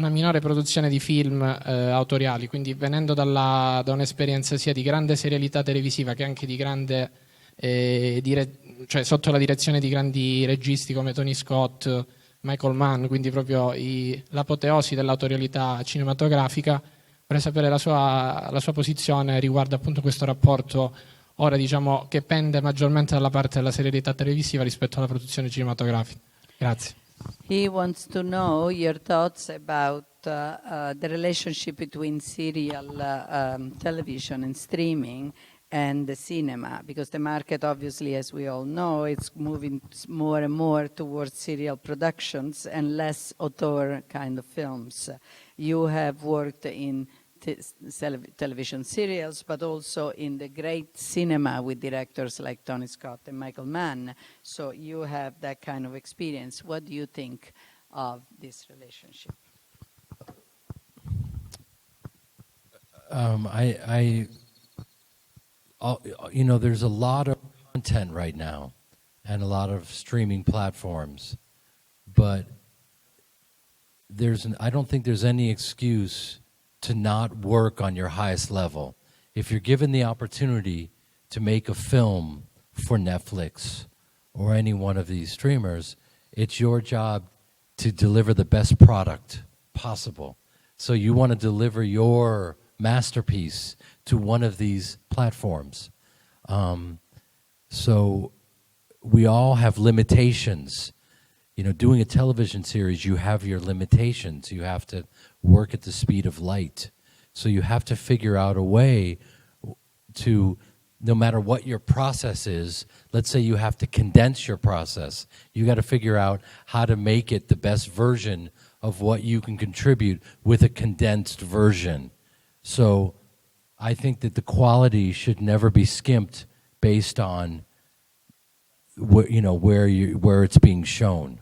minore produzione di film autoriali, quindi venendo da un'esperienza sia di grande serialità televisiva che anche di grande cioè sotto la direzione di grandi registi come Tony Scott, Michael Mann, quindi proprio l'apoteosi dell'autorialità cinematografica. Vorrei sapere la sua posizione riguardo appunto questo rapporto ora, diciamo, che pende maggiormente dalla parte della serialità televisiva rispetto alla produzione cinematografica. Grazie. He wants to know your thoughts about the relationship between serial television and streaming and the cinema, because the market, obviously, as we all know, it's moving more and more towards serial productions and less auteur kind of films. You have worked in television serials, but also in the great cinema with directors like Tony Scott and Michael Mann. So you have that kind of experience. What do you think of this relationship? There's a lot of content right now and a lot of streaming platforms, but I don't think there's any excuse to not work on your highest level. If you're given the opportunity to make a film for Netflix or any one of these streamers, it's your job to deliver the best product possible. So you want to deliver your masterpiece to one of these platforms. So we all have limitations. Doing a television series, you have your limitations. You have to work at the speed of light. So you have to figure out a way to, no matter what your process is, let's say you have to condense your process, you got to figure out how to make it the best version of what you can contribute with a condensed version. So I think that the quality should never be skimped based on where it's being shown.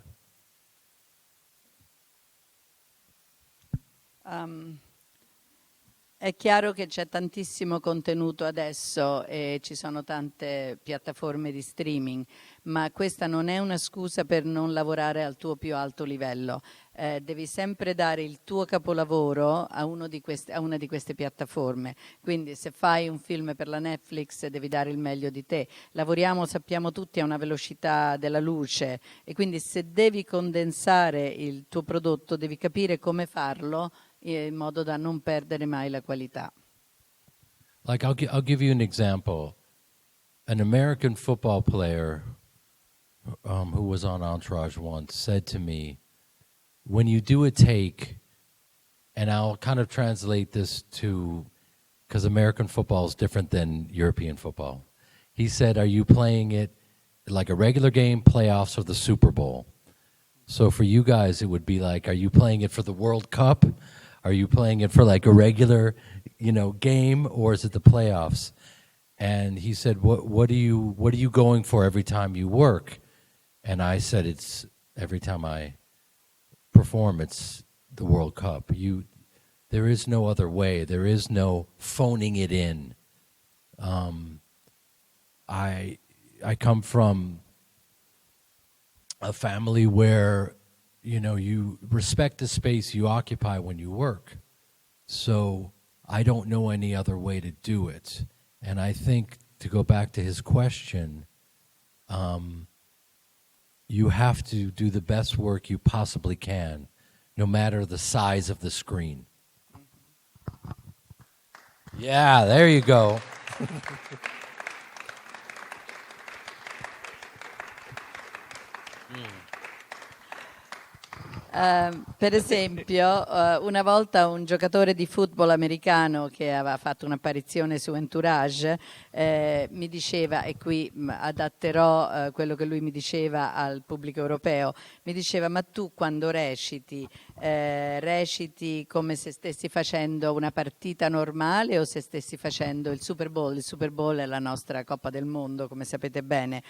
È chiaro che c'è tantissimo contenuto adesso e ci sono tante piattaforme di streaming, ma questa non è una scusa per non lavorare al tuo più alto livello. Devi sempre dare il tuo capolavoro a una di queste piattaforme. Quindi se fai un film per la Netflix devi dare il meglio di te. Lavoriamo, sappiamo tutti, a una velocità della luce, e quindi se devi condensare il tuo prodotto devi capire come farlo in modo da non perdere mai la qualità. Like I'll give you an example. An American football player who was on Entourage once said to me, when you do a take, and I'll kind of translate this to, because American football is different than European football. He said, are you playing it like a regular game, playoffs, or the Super Bowl? So for you guys, it would be like, are you playing it for the World Cup? Are you playing it for like a regular, game, or is it the playoffs? And he said, what are you going for every time you work? And I said, it's every time I perform, it's the World Cup. There is no other way. There is no phoning it in. I come from a family where you respect the space you occupy when you work. So I don't know any other way to do it. And I think, to go back to his question, you have to do the best work you possibly can, no matter the size of the screen. Yeah, there you go. Per esempio, una volta un giocatore di football americano che aveva fatto un'apparizione su Entourage mi diceva, e qui adatterò quello che lui mi diceva al pubblico europeo, mi diceva: ma tu quando reciti come se stessi facendo una partita normale o se stessi facendo il Super Bowl? Il Super Bowl è la nostra Coppa del Mondo, come sapete bene.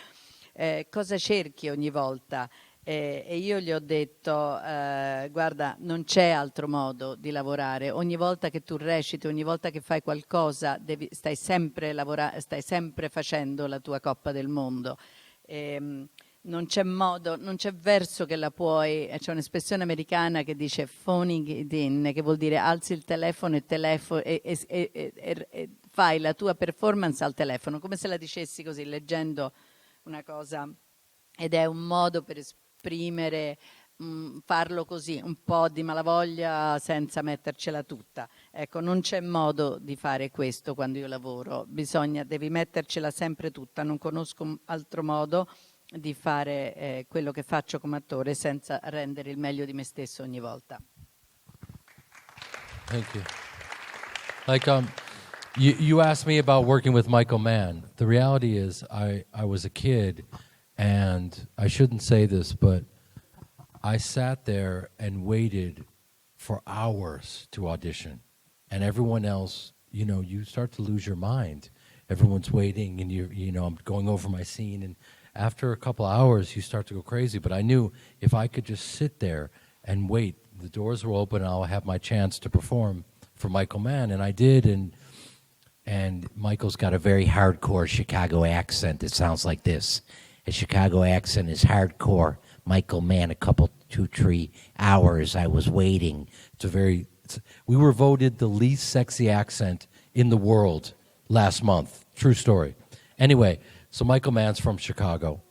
Cosa cerchi ogni volta? E io gli ho detto, guarda, non c'è altro modo di lavorare. Ogni volta che tu reciti, ogni volta che fai qualcosa, stai sempre facendo la tua Coppa del Mondo. Non c'è modo, non c'è verso che la puoi. C'è un'espressione americana che dice phoning it in, che vuol dire alzi il telefono e fai la tua performance al telefono, come se la dicessi così, leggendo una cosa. Ed è un modo per esprimere, farlo così, un po' di malavoglia senza mettercela tutta. Ecco, non c'è modo di fare questo quando io lavoro, devi mettercela sempre tutta, non conosco altro modo. di fare quello che faccio come attore senza rendere il meglio di me stesso ogni volta. Thank you. Like, you asked me about working with Michael Mann. The reality is I was a kid, and I shouldn't say this, but I sat there and waited for hours to audition. And everyone else, you know, you start to lose your mind. Everyone's waiting, and you know, I'm going over my scene, and after a couple hours, you start to go crazy. But I knew if I could just sit there and wait, the doors will open, and I'll have my chance to perform for Michael Mann. And I did, and Michael's got a very hardcore Chicago accent. It sounds like this. A Chicago accent is hardcore. Michael Mann, a couple, 2-3 hours I was waiting. We were voted the least sexy accent in the world last month. True story. Anyway, so Michael Mann's from Chicago.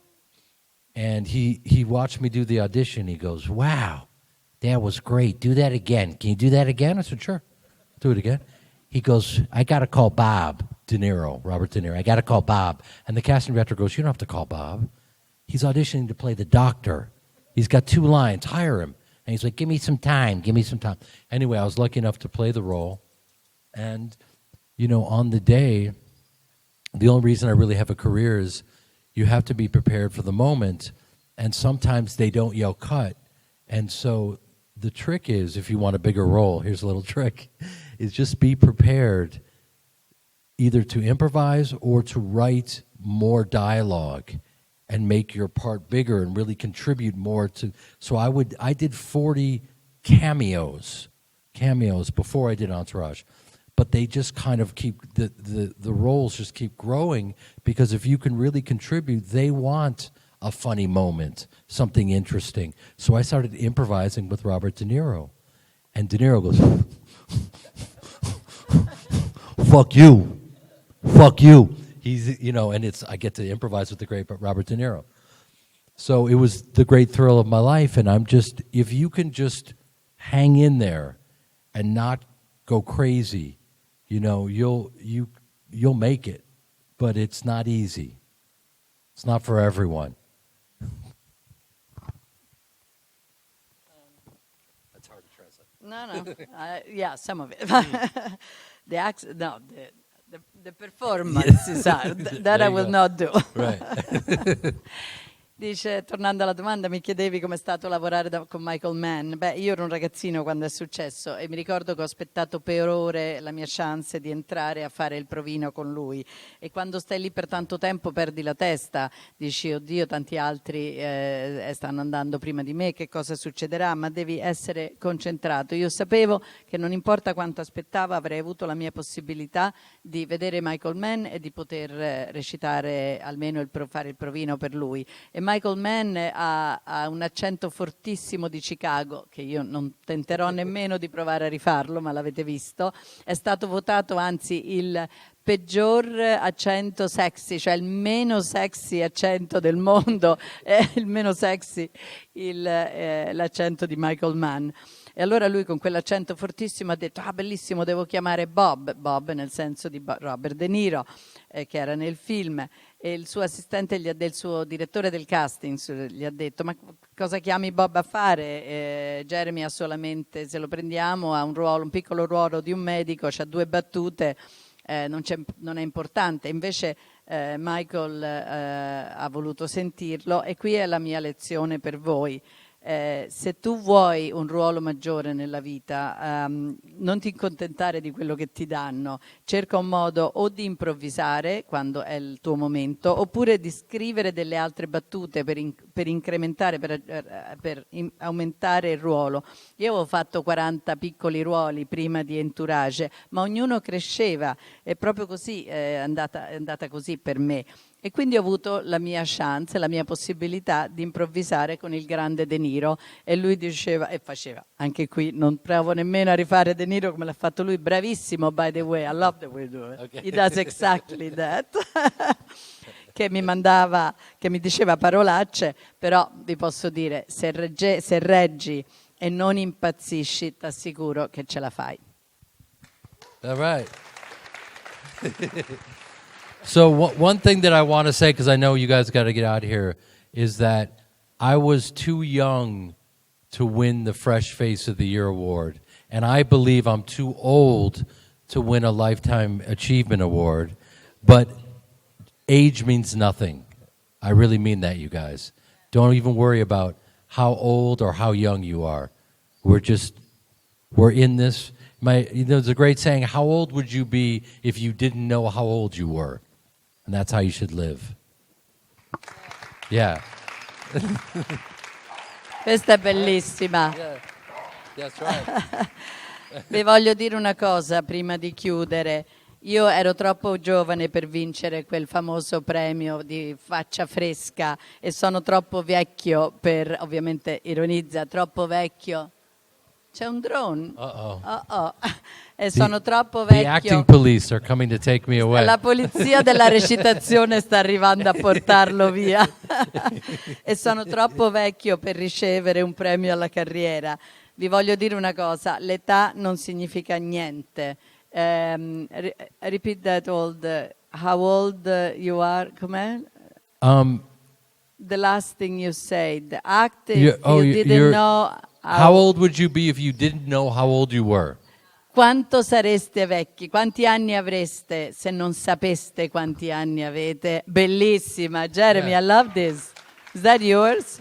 And he watched me do the audition. He goes, wow, that was great. Do that again. Can you do that again? I said, sure. Do it again. He goes, I got to call Bob De Niro, Robert De Niro. I got to call Bob. And the casting director goes, you don't have to call Bob. He's auditioning to play the doctor. He's got 2 lines. Hire him. And he's like, give me some time. Give me some time. Anyway, I was lucky enough to play the role. And, you know, on the day, the only reason I really have a career is you have to be prepared for the moment. And sometimes they don't yell cut. And so the trick is, if you want a bigger role, here's a little trick, is just be prepared either to improvise or to write more dialogue and make your part bigger and really contribute more to. So I did 40 cameos before I did Entourage, but they just kind of keep the roles just keep growing, because if you can really contribute, they want a funny moment, something interesting. So I started improvising with Robert De Niro, and De Niro goes, "Fuck you." He's, you know, and I get to improvise with the great Robert De Niro. So it was the great thrill of my life, and if you can just hang in there and not go crazy, you know, you'll make it. But it's not easy. It's not for everyone. That's hard to translate. No. Yeah, some of it. The accent, no, the performance is hard. That I will not do. Right. Dice, tornando alla domanda, mi chiedevi com'è stato lavorare con Michael Mann. Beh, io ero un ragazzino quando è successo e mi ricordo che ho aspettato per ore la mia chance di entrare a fare il provino con lui. E quando stai lì per tanto tempo perdi la testa, dici, oddio, tanti altri stanno andando prima di me, che cosa succederà? Ma devi essere concentrato. Io sapevo che non importa quanto aspettavo, avrei avuto la mia possibilità di vedere Michael Mann e di poter recitare almeno fare il provino per lui. E Michael Mann ha un accento fortissimo di Chicago, che io non tenterò nemmeno di provare a rifarlo, ma l'avete visto. È stato votato anzi il peggior accento sexy, cioè il meno sexy accento del mondo, è il meno sexy l'accento di Michael Mann. E allora lui con quell'accento fortissimo ha detto, bellissimo, devo chiamare Bob nel senso di Robert De Niro, che era nel film. E il suo assistente, il suo direttore del casting gli ha detto, ma cosa chiami Bob a fare? Jeremy ha solamente, se lo prendiamo, ha un piccolo ruolo di un medico, c'ha 2 battute, non è importante. Invece Michael ha voluto sentirlo, e qui è la mia lezione per voi. Se tu vuoi un ruolo maggiore nella vita, non ti accontentare di quello che ti danno, cerca un modo o di improvvisare quando è il tuo momento, oppure di scrivere delle altre battute per incrementare, per aumentare il ruolo. Io avevo fatto 40 piccoli ruoli prima di Entourage, ma ognuno cresceva, e proprio così è andata così per me. E quindi ho avuto la mia chance, la mia possibilità di improvvisare con il grande De Niro, e lui diceva e faceva. Anche qui non provo nemmeno a rifare De Niro come l'ha fatto lui, bravissimo, by the way, I love the way you do it. Okay. He does exactly that. Che mi diceva parolacce, però vi posso dire, se reggi e non impazzisci, ti assicuro che ce la fai. All right. So one thing that I want to say, because I know you guys got to get out of here, is that I was too young to win the Fresh Face of the Year award, and I believe I'm too old to win a Lifetime Achievement Award, but age means nothing. I really mean that, you guys. Don't even worry about how old or how young you are. We're in this. There's a great saying, how old would you be if you didn't know how old you were? And that's how you should live. Yeah. Questa è bellissima. Yeah, that's right. Vi voglio dire una cosa prima di chiudere. Io ero troppo giovane per vincere quel famoso premio di faccia fresca e sono troppo vecchio per, ovviamente ironizza, troppo vecchio. C'è un drone. Uh-oh. E sono troppo The acting vecchio. police are coming to take me away. La polizia della recitazione sta arrivando a portarlo via. E sono troppo vecchio per ricevere un premio alla carriera. Vi voglio dire una cosa, l'età non significa niente. Repeat that how old you are, com'è? The last thing you said. Acting, you didn't know. How old would you be if you didn't know how old you were? Quanto sareste vecchi? Quanti anni avreste se non sapeste quanti anni avete? Bellissima, Jeremy, Yeah. I love this. Is that yours?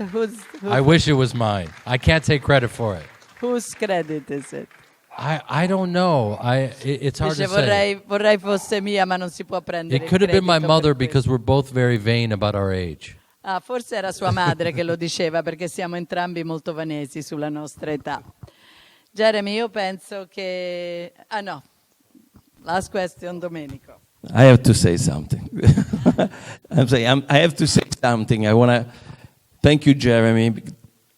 I wish it was mine. I can't take credit for it. Whose credit is it? I don't know. It's hard Dice, to say. vorrei fosse mia, ma non si può prendere It il could have been my credito mother per because we're both very vain about our age. Ah, forse era sua madre che lo diceva perché siamo entrambi molto vanesi sulla nostra età. Jeremy, io penso che... Ah no, last question, Domenico. I have to say something. I have to say something. I want to thank you, Jeremy.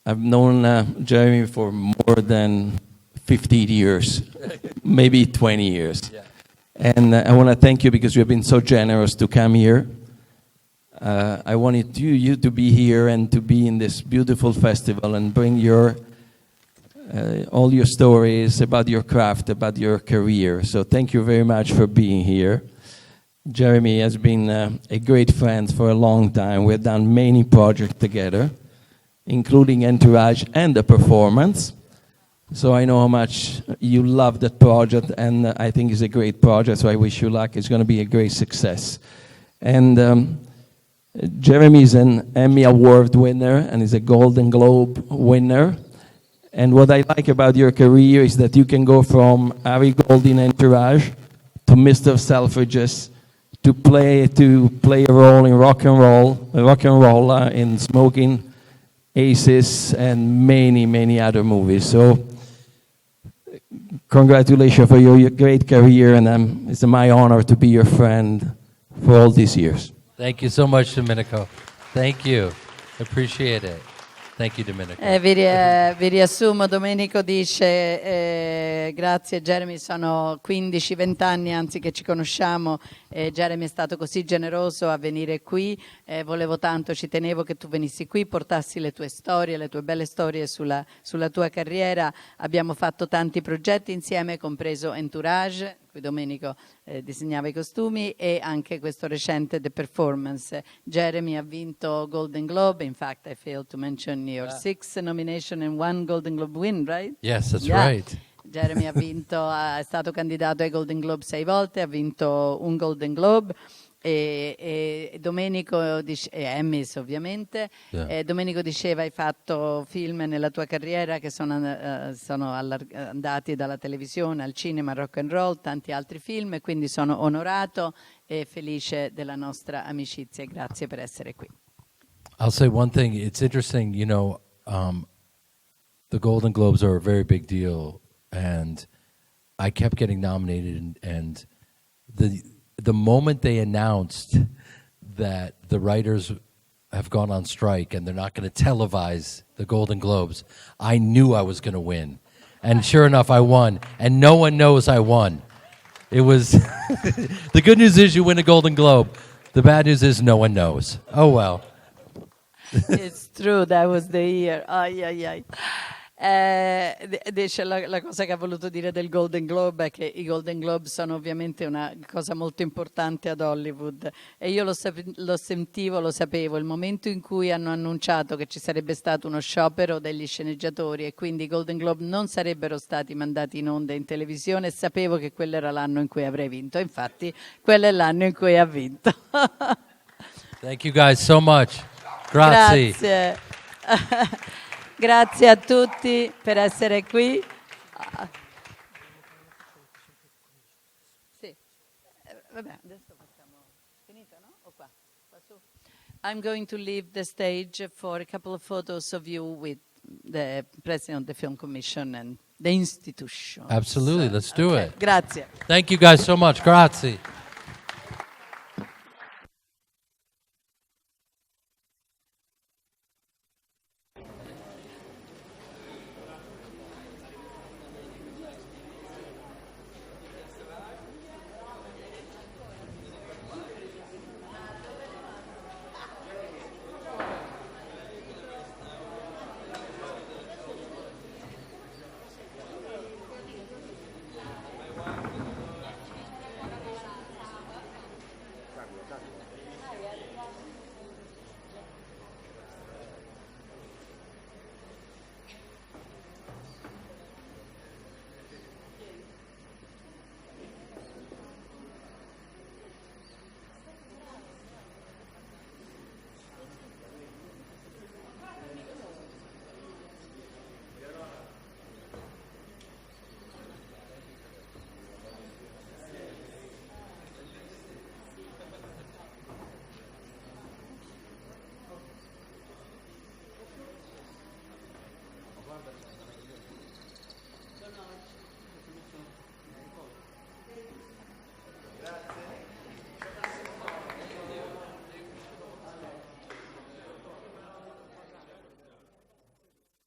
I've known Jeremy for more than 15 years, maybe 20 years. Yeah. And I want to thank you because you have been so generous to come here. I wanted you to be here and to be in this beautiful festival and bring all your stories about your craft, about your career. So thank you very much for being here. Jeremy has been a great friend for a long time. We've done many projects together, including Entourage and the performance. So I know how much you love that project, and I think it's a great project, so I wish you luck. It's going to be a great success. And Jeremy is an Emmy Award winner, and is a Golden Globe winner. And what I like about your career is that you can go from Harry Gold in Entourage to Mr. Selfridges to play a role in rock and roll in Smoking Aces and many other movies. So congratulations for your great career, and it's my honor to be your friend for all these years. Thank you so much, Domenico. Thank you. Appreciate it. Thank you, Domenico. Vi riassumo, Domenico dice grazie Jeremy, sono 15-20 anni anzi che ci conosciamo, Jeremy è stato così generoso a venire qui, volevo tanto, ci tenevo che tu venissi qui, portassi le tue storie, le tue belle storie sulla tua carriera, abbiamo fatto tanti progetti insieme, compreso Entourage, cui Domenico disegnava i costumi, e anche questo recente The Performance. Jeremy ha vinto Golden Globe, in fact I failed to mention your 6 nomination and 1 Golden Globe win, right? Yes, that's Yeah. right. Jeremy ha vinto, è stato candidato ai Golden Globe 6 volte, ha vinto un Golden Globe, e Domenico e Emmys ovviamente. Yeah. Domenico diceva hai fatto film nella tua carriera che sono andati dalla televisione al cinema, rock and roll, tanti altri film, e quindi sono onorato e felice della nostra amicizia. Grazie per essere qui. I'll say one thing. It's interesting, the Golden Globes are a very big deal, and I kept getting nominated, and the moment they announced that the writers have gone on strike and they're not going to televise the Golden Globes, I knew I was going to win. And sure enough, I won. And no one knows I won. It was... The good news is you win a Golden Globe. The bad news is no one knows. Oh, well. It's true, that was the year. Ay, ay, ay. Dice la cosa che ha voluto dire del Golden Globe è che i Golden Globe sono ovviamente una cosa molto importante ad Hollywood, e io lo sapevo il momento in cui hanno annunciato che ci sarebbe stato uno sciopero degli sceneggiatori e quindi i Golden Globe non sarebbero stati mandati in onda in televisione, e sapevo che quello era l'anno in cui avrei vinto. Infatti quello è l'anno in cui ha vinto. Thank you guys so much. Grazie. Grazie. Grazie a tutti per essere qui. Sì. Vabbè, adesso facciamo. Finito, no? O qua? Qua su. I'm going to leave the stage for a couple of photos of you with the president of the Film Commission and the institution. Absolutely, let's do it. Grazie. Thank you guys so much. Grazie.